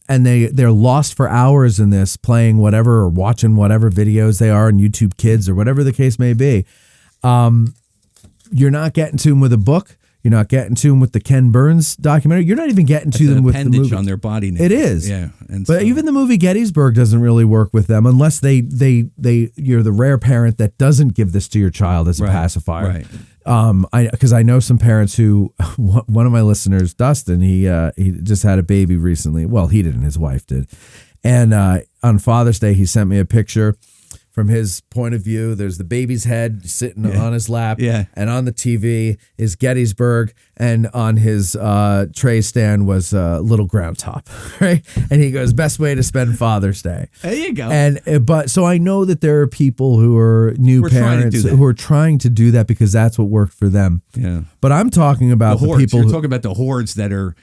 and they're lost for hours in this, playing whatever or watching whatever videos they are on YouTube Kids or whatever the case may be, you're not getting to them with a book. You're not getting to them with the Ken Burns documentary. You're not even getting to them with the movie.
On their body names.
It is.
Yeah.
But even the movie Gettysburg doesn't really work with them unless you're the rare parent that doesn't give this to your child as a pacifier. Because I know some parents who, one of my listeners, Dustin, he just had a baby recently. Well, he didn't, his wife did. And on Father's Day, he sent me a picture. From his point of view, there's the baby's head sitting on his lap, and on the TV is Gettysburg, and on his tray stand was a little ground top, right? And he goes, best way to spend Father's Day.
There you go.
And so I know that there are people who are new parents who are trying to do that because that's what worked for them.
Yeah.
But I'm talking about the people.
You're talking about the hordes that are.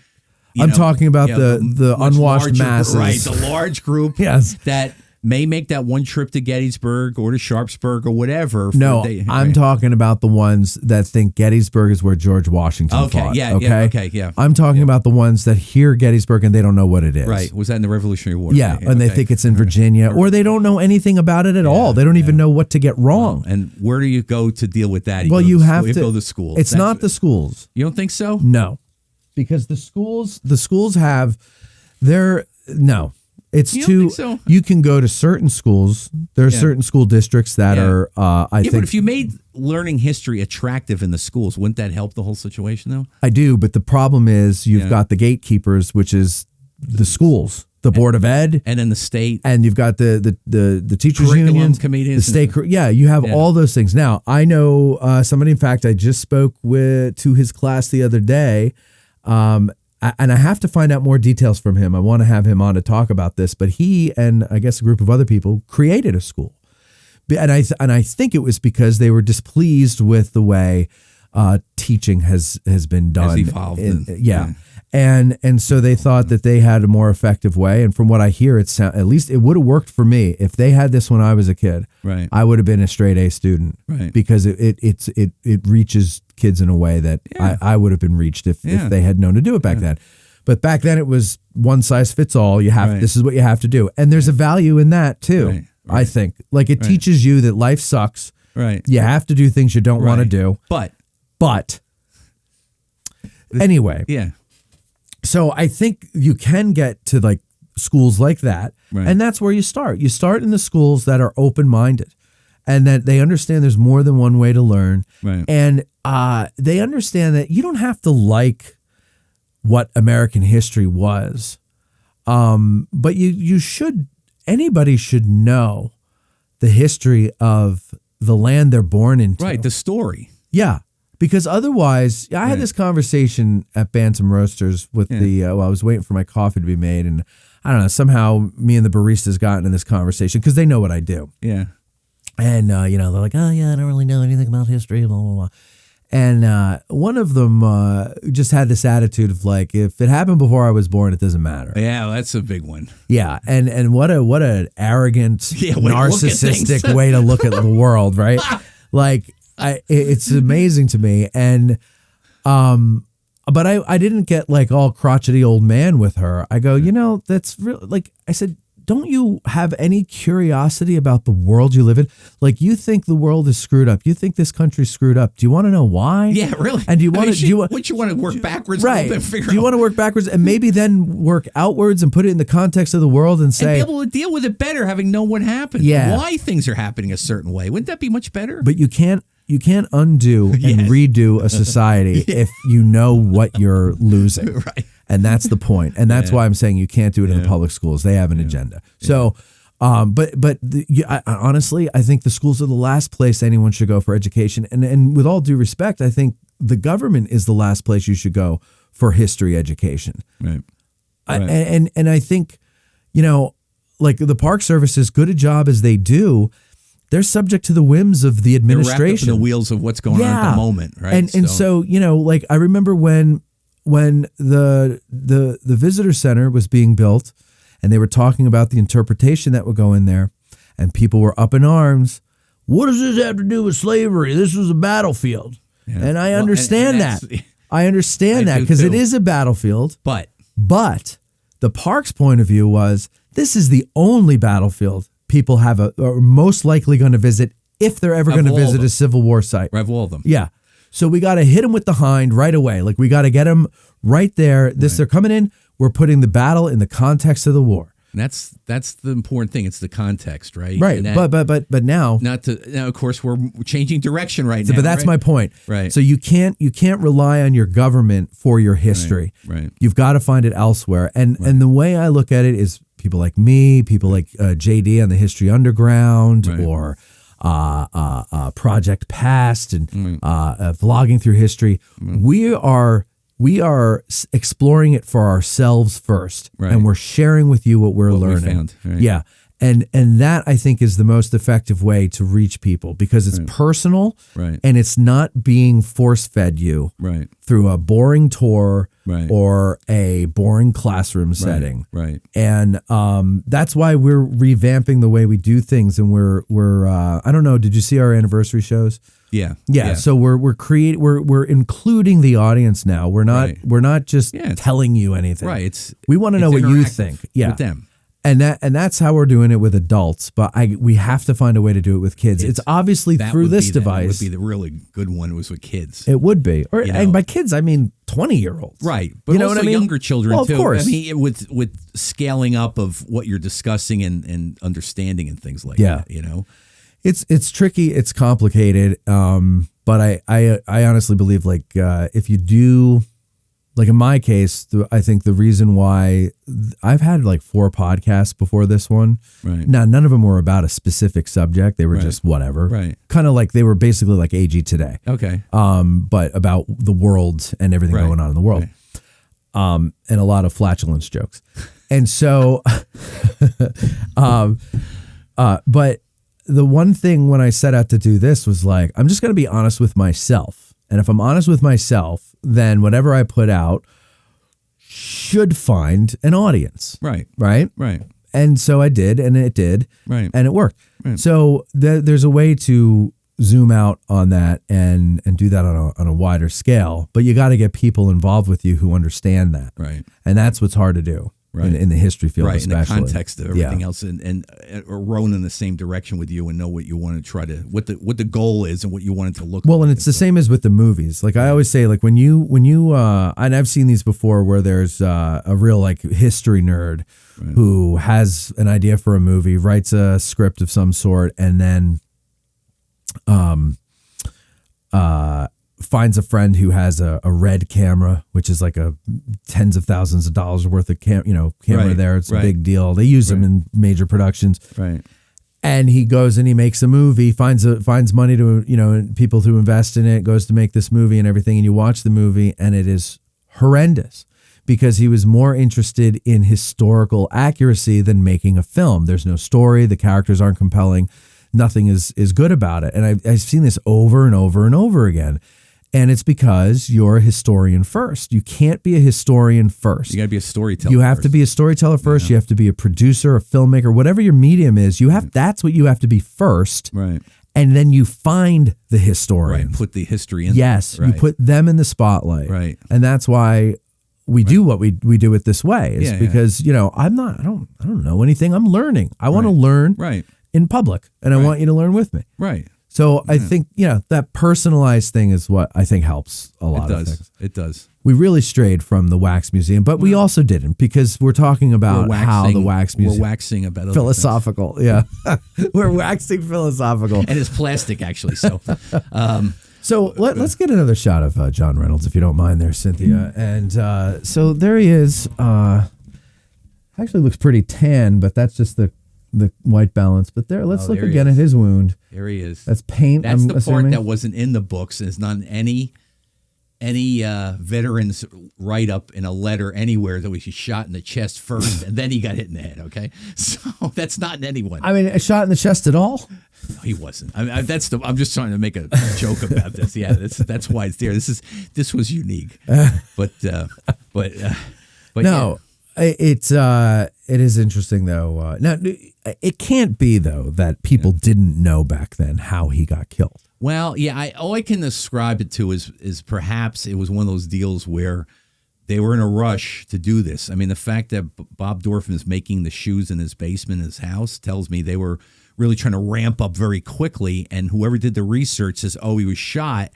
I'm talking about the unwashed masses,
right? The large group, that may make that one trip to Gettysburg or to Sharpsburg or whatever.
No, I'm talking about the ones that think Gettysburg is where George Washington fought. I'm talking about the ones that hear Gettysburg and they don't know what it is.
Right. Was that in the Revolutionary War?
Yeah, and they think it's in Virginia, or they don't know anything about it at all. They don't even know what to get wrong.
And where do you go to deal with that?
You have to
go to schools.
It's not the schools.
You don't think so?
No, because the schools have no. It's
think so?
You can go to certain schools. There are certain school districts that are, I think.
But if you made learning history attractive in the schools, wouldn't that help the whole situation, though?
I do, but the problem is you've got the gatekeepers, which is the schools, the Board of Ed.
And then the state.
And you've got the teachers' unions,
committees.
The state. You have all those things. Now, I know somebody, in fact, I just spoke to his class the other day, and I have to find out more details from him. I want to have him on to talk about this, but he and I guess a group of other people created a school. And I think it was because they were displeased with the way teaching has been done.
Has evolved.
And so they thought that they had a more effective way. And from what I hear, at least it would have worked for me. If they had this when I was a kid,
right, I
would have been a straight A student,
right,
because it reaches kids in a way that I would have been reached if they had known to do it back then. But back then it was one size fits all. This is what you have to do. And there's a value in that too. Right. I think like it teaches you that life sucks.
Right.
You have to do things you don't want to do. But anyway.
Yeah.
So I think you can get to like schools like that. Right. And that's where you start. You start in the schools that are open-minded and that they understand there's more than one way to learn.
Right.
And they understand that you don't have to like what American history was. But anybody should know the history of the land they're born into.
Right, the story.
Yeah. Because otherwise, I had this conversation at Bantam Roasters with I was waiting for my coffee to be made, and I don't know, somehow me and the baristas got into this conversation because they know what I do.
Yeah.
And, they're like, oh, yeah, I don't really know anything about history, blah, blah, blah. And one of them just had this attitude of like, if it happened before I was born, it doesn't matter.
Yeah, well, that's a big one.
Yeah, and what an arrant, narcissistic way to look at the world, right? Like, it's amazing to me. And but I didn't get like all crotchety old man with her. I go, that's real. Like I said, don't you have any curiosity about the world you live in? Like, you think the world is screwed up. You think this country's screwed up. Do you want to know why?
Yeah, really.
And do you want to?
Wouldn't you want to work backwards?
Right. Do you want to work backwards and maybe then work outwards and put it in the context of the world and say,
and be able to deal with it better, having known what happened.
Yeah.
Why things are happening a certain way. Wouldn't that be much better?
But you can't undo and redo a society if you know what you're losing.
Right.
And that's the point. And that's why I'm saying you can't do it in the public schools. They have an agenda. So, honestly, I think the schools are the last place anyone should go for education. And with all due respect, I think the government is the last place you should go for history education.
Right.
And I think, like the Park Service, as good a job as they do, they're subject to the whims of the administration.
They're wrapped up in the wheels of what's going on at the moment, right?
And so like I remember when the visitor center was being built and they were talking about the interpretation that would go in there, and people were up in arms. What does this have to do with slavery? This was a battlefield. Yeah. And I understand that. I understand that because it is a battlefield.
But
the park's point of view was, this is the only battlefield people are most likely going to visit if they're ever going to visit a Civil War site.
Of all of them.
Yeah. So we got to hit them with the hind right away. Like, we got to get them right there. They're coming in. We're putting the battle in the context of the war.
And that's the important thing. It's the context, right?
Right. But now,
now, of course, we're changing direction right now.
But that's my point.
Right.
So you can't rely on your government for your history.
Right.
You've got to find it elsewhere. And the way I look at it is people like me, people like JD on the History Underground, or Project Past, and vlogging through history. We are exploring it for ourselves first, and we're sharing with you what we're learning.
We found, right.
Yeah. And that, I think, is the most effective way to reach people, because it's personal, and it's not being force-fed you through a boring tour or a boring classroom setting.
Right.
And that's why we're revamping the way we do things. And we're I don't know, did you see our anniversary shows?
Yeah.
So we're including the audience now. We're not just telling you anything.
Right.
We want to know what you think. Yeah.
With them.
And that's how we're doing it with adults, but we have to find a way to do it with kids. It's obviously through this device.
That would be the really good one, was with kids.
It would be, and by kids I mean 20-year-olds,
right? But
you know
also
what I mean?
Younger children
well,
too.
Of course.
I mean, with scaling up of what you're discussing and understanding and things like that. You know,
it's tricky, it's complicated, but I honestly believe, like, if you do. Like in my case, I think the reason why I've had like 4 podcasts before this one.
Right.
Now, none of them were about a specific subject. They were just whatever.
Right.
Kind of like they were basically like AG Today.
Okay.
But about the world and everything going on in the world. Right. And a lot of flatulence jokes. And so, but the one thing when I set out to do this was like, I'm just going to be honest with myself. And if I'm honest with myself, then whatever I put out should find an audience.
Right.
And so I did, and it did.
Right.
And it worked. Right. So there's a way to zoom out on that and do that on a wider scale. But you got to get people involved with you who understand that.
Right.
And that's what's hard to do. In the history field, especially.
In the context of everything else, and rowing in the same direction with you, and know what you want to try to, what the goal is, and what you want it to look like.
Well, and it's the same as with the movies. Like I always say, like when you and I've seen these before, where there's a real like history nerd who has an idea for a movie, writes a script of some sort, and then finds a friend who has a red camera, which is like a tens of thousands of dollars worth of camera there. It's a big deal. They use them in major productions.
Right.
And he goes and he makes a movie, finds money to, people to invest in it, goes to make this movie and everything. And you watch the movie and it is horrendous because he was more interested in historical accuracy than making a film. There's no story. The characters aren't compelling. Nothing is good about it. And I've seen this over and over and over again. And it's because you're a historian first. You can't be a historian first.
You got to be a storyteller.
You have to be a storyteller first. Yeah. You have to be a producer, a filmmaker, whatever your medium is. That's what you have to be first.
Right.
And then you find the historian.
Right. Put the history in.
Yes. You put them in the spotlight.
Right.
And that's why we do what we do it this way. Is because I don't know anything. I'm learning. I want to learn in public, and I want you to learn with me.
Right.
So I think, that personalized thing is what I think helps a lot of things.
It does.
We really strayed from the Wax Museum, but we also didn't, because we're talking about how the Wax Museum...
We're waxing about
philosophical, yeah. We're waxing philosophical.
And it's plastic, actually, so...
So let's get another shot of John Reynolds, if you don't mind there, Cynthia. And so there he is. Actually looks pretty tan, but that's just the white balance. But let's look again at his wound.
There he is.
That's paint.
That's
I'm
the
assuming.
part that wasn't in the books, and it's not in any veterans write up in a letter anywhere that he shot in the chest first, and then he got hit in the head. Okay, so that's not in anyone.
I mean, a shot in the chest at all?
No, he wasn't. I'm just trying to make a joke about this. Yeah, that's why it's there. This was unique, but
no. Yeah. It is interesting though. Now it can't be though that people didn't know back then how he got killed.
Well, yeah, all I can describe it to is perhaps it was one of those deals where they were in a rush to do this. I mean, the fact that Bob Dorfman is making the shoes in his basement in his house tells me they were really trying to ramp up very quickly. And whoever did the research says, oh, he was shot.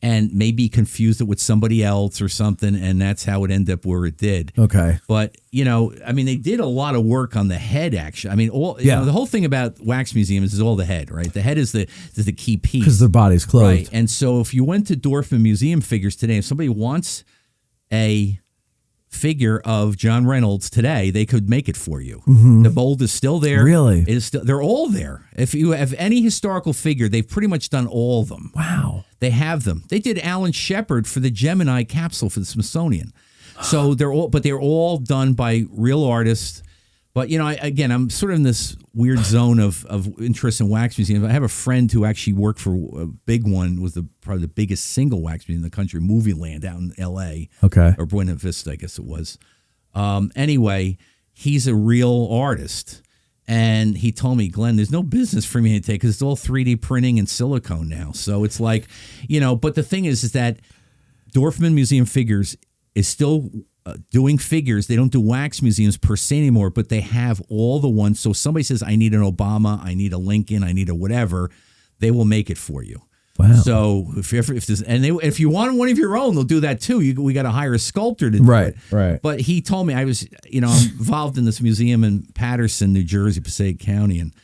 and maybe confused it with somebody else or something, and that's how it ended up where it did.
Okay.
But, they did a lot of work on the head, actually. I mean, the whole thing about wax museums is all the head, right? The head is the key piece.
Because the body's clothed.
Right. And so if you went to Dorfman Museum figures today, if somebody wants a figure of John Reynolds today, they could make it for you. Mm-hmm. The mold is still there.
Really?
It is still, they're all there. If you have any historical figure, they've pretty much done all of them.
Wow.
They have them. They did Alan Shepard for the Gemini capsule for the Smithsonian. So they're all done by real artists. But, I'm sort of in this weird zone of interest in wax museums. I have a friend who actually worked for a big one, was probably the biggest single wax museum in the country, Movie Land out in L.A.
Okay.
Or Buena Vista, I guess it was. Anyway, he's a real artist. And he told me, Glenn, there's no business for me to take because it's all 3D printing and silicone now. So it's like, but the thing is that Dorfman Museum Figures is still doing figures. They don't do wax museums per se anymore, but they have all the ones. So if somebody says, I need an Obama, I need a Lincoln, I need a whatever, they will make it for you.
Wow.
So if you want one of your own, they'll do that too. We got to hire a sculptor to do it.
Right.
But he told me, I'm involved in this museum in Patterson, New Jersey, Passaic County, and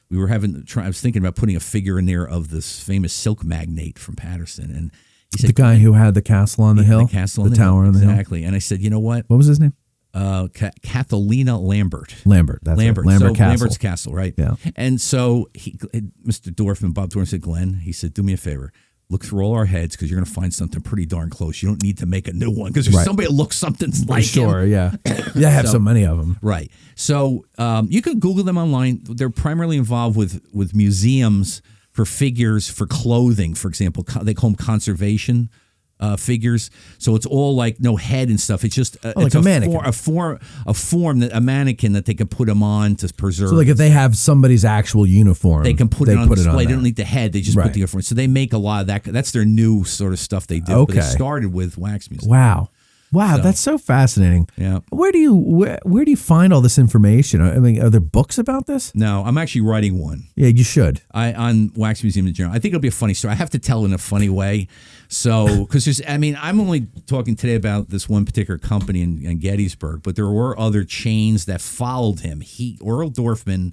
we were I was thinking about putting a figure in there of this famous silk magnate from Patterson, and he said,
the guy who had the castle on the hill,
the castle on
the
the
tower
hill.
on the hill.
Exactly. And I said, you know what?
What was his name?
Catalina Lambert.
That's
Lambert.
It. Lambert
So
Castle.
Lambert's Castle, right?
Yeah.
And so Mr. Dorfman, Bob Dorfman said, Glenn, he said, do me a favor. Look through all our heads because you're going to find something pretty darn close. You don't need to make a new one because there's somebody that looks something like
sure,
him.
yeah. Yeah, I have so many of them.
Right. So you can Google them online. They're primarily involved with museums for figures for clothing, for example. They call them conservation figures. So it's all like no head and stuff. It's just
like a mannequin.
A form that a mannequin that they can put them on to preserve.
So like if they have somebody's actual uniform,
they can put it on display. They
there.
don't need the head. They just put the uniform. So they make a lot of that. That's their new sort of stuff they do.
Okay.
But it started with wax museum.
Wow, that's so fascinating.
Yeah.
Where do you find all this information? I mean, are there books about this?
No, I'm actually writing one.
Yeah, you should.
On Wax Museum in general. I think it'll be a funny story. I have to tell it in a funny way. So, because I'm only talking today about this one particular company in Gettysburg, but there were other chains that followed him. Earl Dorfman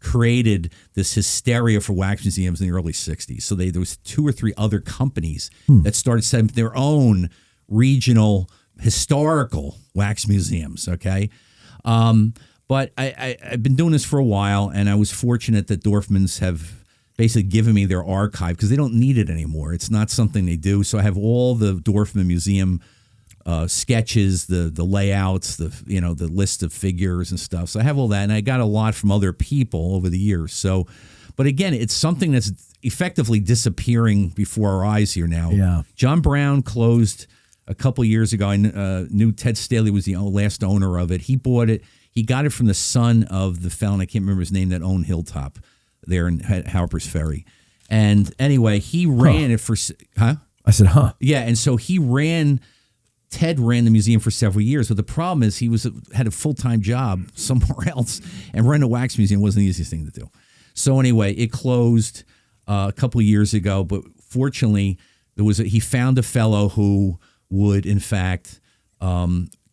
created this hysteria for wax museums in the early 60s. So there was 2 or 3 other companies that started setting their own regional historical wax museums, okay? But I've been doing this for a while, and I was fortunate that Dorfmans have basically given me their archive because they don't need it anymore. It's not something they do. So I have all the Dorfman Museum sketches, the layouts, the list of figures and stuff. So I have all that, and I got a lot from other people over the years. So, but again, it's something that's effectively disappearing before our eyes here now.
Yeah.
John Brown closed a couple years ago. I knew Ted Staley was the last owner of it. He bought it. He got it from the son of the felon, I can't remember his name, that owned Hilltop there in Harper's Ferry. And anyway, he ran it for, huh?
I said, huh?
Yeah, and so Ted ran the museum for several years, but the problem is he had a full-time job somewhere else, and running a wax museum wasn't the easiest thing to do. So anyway, it closed a couple of years ago, but fortunately, he found a fellow who would, in fact,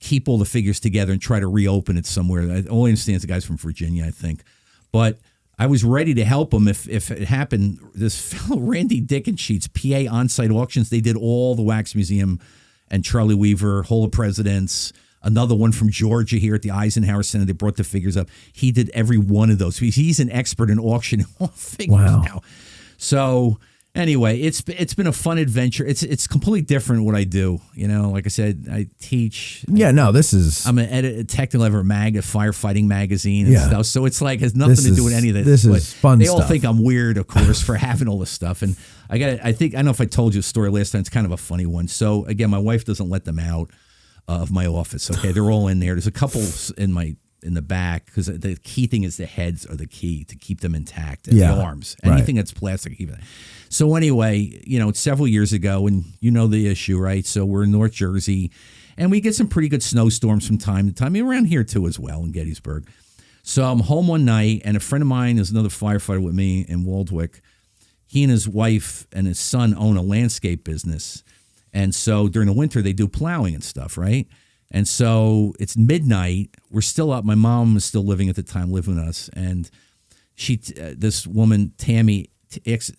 keep all the figures together and try to reopen it somewhere. I only understand the guy's from Virginia, I think. But I was ready to help him if it happened. This fellow, Randy Dickensheets, PA On-Site Auctions, they did all the Wax Museum and Charlie Weaver, Hall of Presidents, another one from Georgia here at the Eisenhower Center. They brought the figures up. He did every one of those. He's an expert in auctioning all figures now. So anyway, it's been a fun adventure. It's completely different what I do. Like I said, I teach.
Yeah,
I'm an editor, technical ever a firefighting magazine and stuff. So it's like has nothing to do with any of this.
This is fun
They
stuff.
all think I'm weird, of course, for having all this stuff. And I don't know if I told you a story last time. It's kind of a funny one. So again, my wife doesn't let them out of my office. Okay, they're all in there. There's a couple in the back because the key thing is the heads are the key to keep them intact and the arms. Anything that's plastic, keep it. So anyway, it's several years ago, and the issue, right? So we're in North Jersey, and we get some pretty good snowstorms from time to time, around here too as well in Gettysburg. So I'm home one night, and a friend of mine is another firefighter with me in Waldwick. he and his wife and his son own a landscape business. And so during the winter, they do plowing and stuff, right? And so it's midnight. We're still up. My mom was still living at the time, living with us. And this woman, Tammy,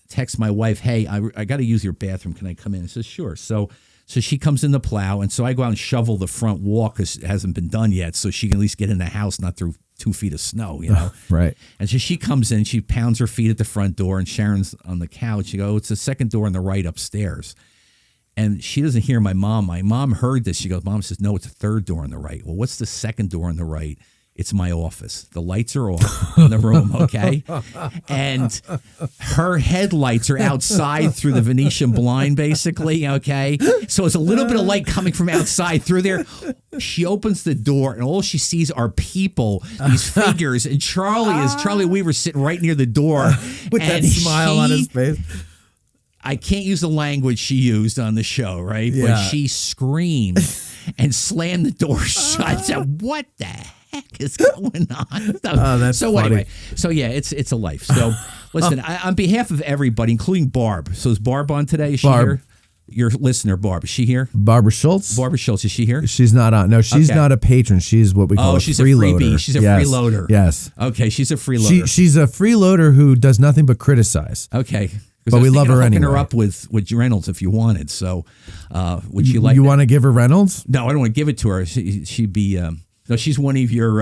texts my wife, hey, I got to use your bathroom. Can I come in? I says, sure. So she comes in the plow. And so I go out and shovel the front walk because it hasn't been done yet. So she can at least get in the house, not through 2 feet of snow, you know?
Right.
And so she comes in, she pounds her feet at the front door, and Sharon's on the couch. She goes, oh, it's the second door on the right upstairs. And she doesn't hear my mom. My mom heard this. She goes, Mom says, no, it's the third door on the right. Well, what's the second door on the right? It's my office. The lights are off in the room, okay? And her headlights are outside through the Venetian blind, basically, okay? So it's a little bit of light coming from outside through there. She opens the door, and all she sees are people, these figures, and Charlie Weaver sitting right near the door.
With that smile on his face.
I can't use the language she used on the show, right?
Yeah.
But she screamed and slammed the door shut. I said, what the heck is going on?
Oh, that's
so
funny.
Anyway, so yeah, it's a life. So listen, on behalf of everybody, including Barb. So is Barb on today? Is she
Barb.
here? Your listener, Barb. Is she here?
Barbara Schultz?
Barbara Schultz. Is she here?
She's not on. No, she's
Okay.
not a patron. She's what we call a
she's a
freeloader.
freebie. She's a
Yes.
freeloader.
Yes.
Okay, she's a freeloader.
She's a freeloader who does nothing but criticize.
Okay.
But we love her
hooking
anyway.
her up with Reynolds if you wanted. So would you like
You
that?
want to give her Reynolds?
No, I don't want to give it to her. She'd be no. She's one of your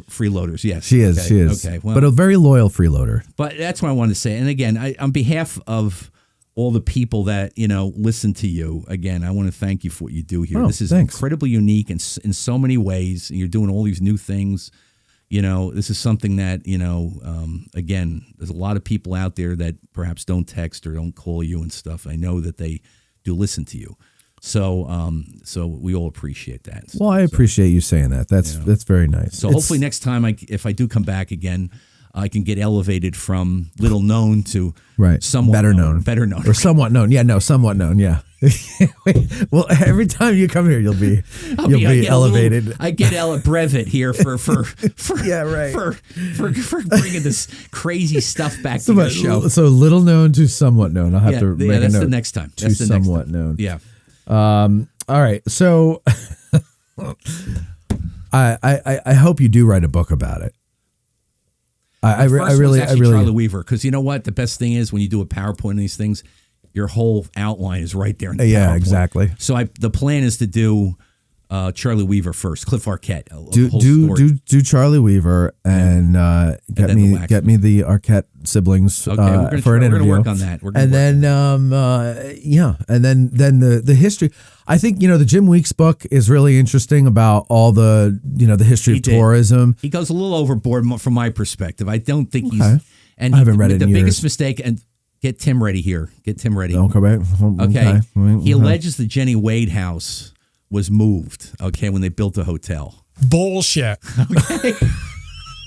freeloaders. Yes,
She is.
Okay.
She is.
Okay, well,
but a very loyal freeloader.
but that's what I wanted to say. And again, on behalf of all the people that listen to you, again, I want to thank you for what you do here.
Oh,
this is
thanks.
incredibly unique in so many ways. And you're doing all these new things. This is something that, again, there's a lot of people out there that perhaps don't text or don't call you and stuff. I know that they do listen to you. So we all appreciate that.
Well, I appreciate you saying that. That's very nice.
So hopefully next time, if I do come back again, I can get elevated from little known to somewhat
better known. Or somewhat known. Yeah, no, somewhat known. Yeah. Well, every time you come here, you'll be elevated.
I get brevet here for
Yeah, right.
for bringing this crazy stuff back to the show.
So little known to somewhat known. I'll have to make a
that's
note.
the next time.
To
That's the next
somewhat
time.
known.
Yeah.
All right. So I hope you do write a book about it. I really
Charlie Weaver, because you know what the best thing is when you do a PowerPoint on these things, your whole outline is right there in the PowerPoint.
Exactly.
So the plan is to do Charlie Weaver first, Cliff Arquette.
Do Charlie Weaver and get me the Arquette siblings for an interview.
We're gonna work on that.
And then the history. I think the Jim Weeks book is really interesting about all the the history of tourism.
He goes a little overboard from my perspective. I don't think he's. And
I haven't read it in
the
years.
biggest mistake. And get Tim ready here. Get Tim ready.
Okay.
Okay. He alleges the Jenny Wade house was moved. Okay, when they built the hotel.
Bullshit.
Okay.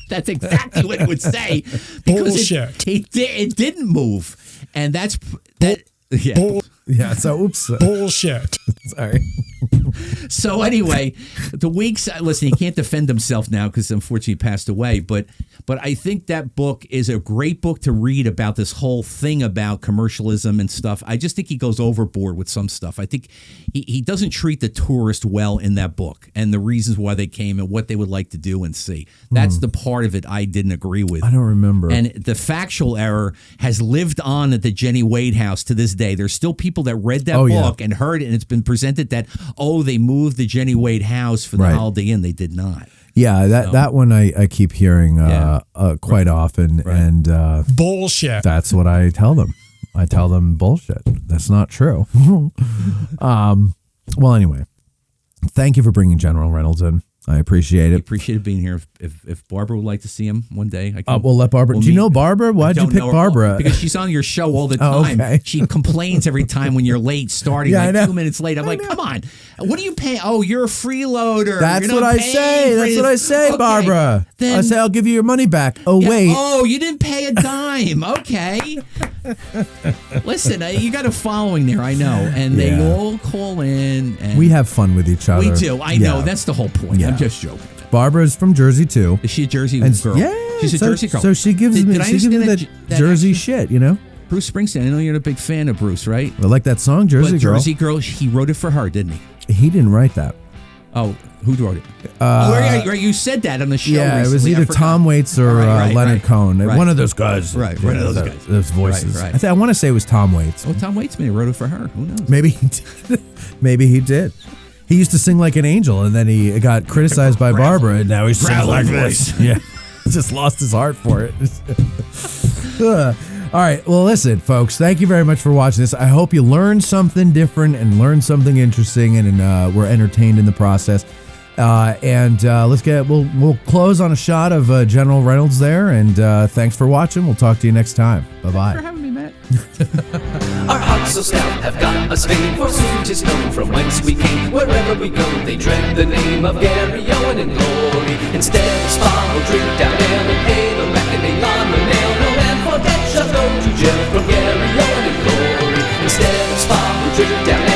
That's exactly what it would say.
Bullshit.
It didn't move, and that's that. Yeah.
Yeah. So oops.
Bullshit.
Sorry.
So anyway, the Weeks. Listen, he can't defend himself now because unfortunately he passed away. But I think that book is a great book to read about this whole thing about commercialism and stuff. I just think he goes overboard with some stuff. I think he doesn't treat the tourist well in that book and the reasons why they came and what they would like to do and see. That's the part of it I didn't agree with.
I don't remember.
And the factual error has lived on at the Jenny Wade house to this day. There's still people that read that book and heard it, and it's been presented that, they moved the Jenny Wade house for the Holiday Inn. They did not.
Yeah, that one I keep hearing quite often, and
bullshit.
That's what I tell them. I tell them bullshit. That's not true. Well, anyway, thank you for bringing General Reynolds in. I appreciate it.
I appreciated being here. If Barbara would like to see him one day, I can.
We'll let Barbara. Do you know Barbara? Why'd you pick Barbara?
Because she's on your show all the time.
Okay.
She complains every time when you're late, starting
I know.
2 minutes late. I'm like, come on, what do you pay? Oh, you're a freeloader.
That's
You're
what
not
I
paying
say.
for
That's
this.
what I say,
Okay,
Barbara.
then-
I say I'll give you your money back. Oh
Yeah,
wait.
Oh, you didn't pay a dime. Okay. Listen, you got a following there, I know, and they all call in. And
We have fun with each other.
We do. I know. That's the whole point.
Yeah.
I'm just joking.
Barbara's from Jersey too.
Is she a Jersey
And
girl?
Yeah,
She's a Jersey girl.
So she gives me
Did I
that
understand that
Jersey shit,
Bruce Springsteen. I know you're a big fan of Bruce, right?
I like that song, Jersey
But
Girl.
Jersey Girl, he wrote it for her, didn't he?
He didn't write that.
Oh, who wrote it? Right, you said that on the show.
Yeah,
recently.
it was either Tom Waits or Leonard Cohen.
right.
One of those guys.
Right, one of those guys.
Those voices.
Right.
I want to say it was Tom Waits.
Oh, Tom Waits may have wrote it for her. Who knows?
Maybe he did. Maybe he did. He used to sing like an angel, and then he got criticized by Barbara, and now he's singing like this. Yeah, just lost his heart for it. All right, well, listen, folks, thank you very much for watching this. I hope you learned something different and learned something interesting, and were entertained in the process. We'll close on a shot of General Reynolds there, and thanks for watching. We'll talk to you next time. Bye-bye.
Thanks for having me, Matt.
Our hearts so stout have got us famed, forsooth 'tis known from whence we came. Wherever we go, they dread the name of Gary Owen in glory. Instead of spa, we'll drink down ale and pay the reckoning on the nail. No man for debt shall go to jail from Gary Owen in glory. Instead of spa, we'll drink down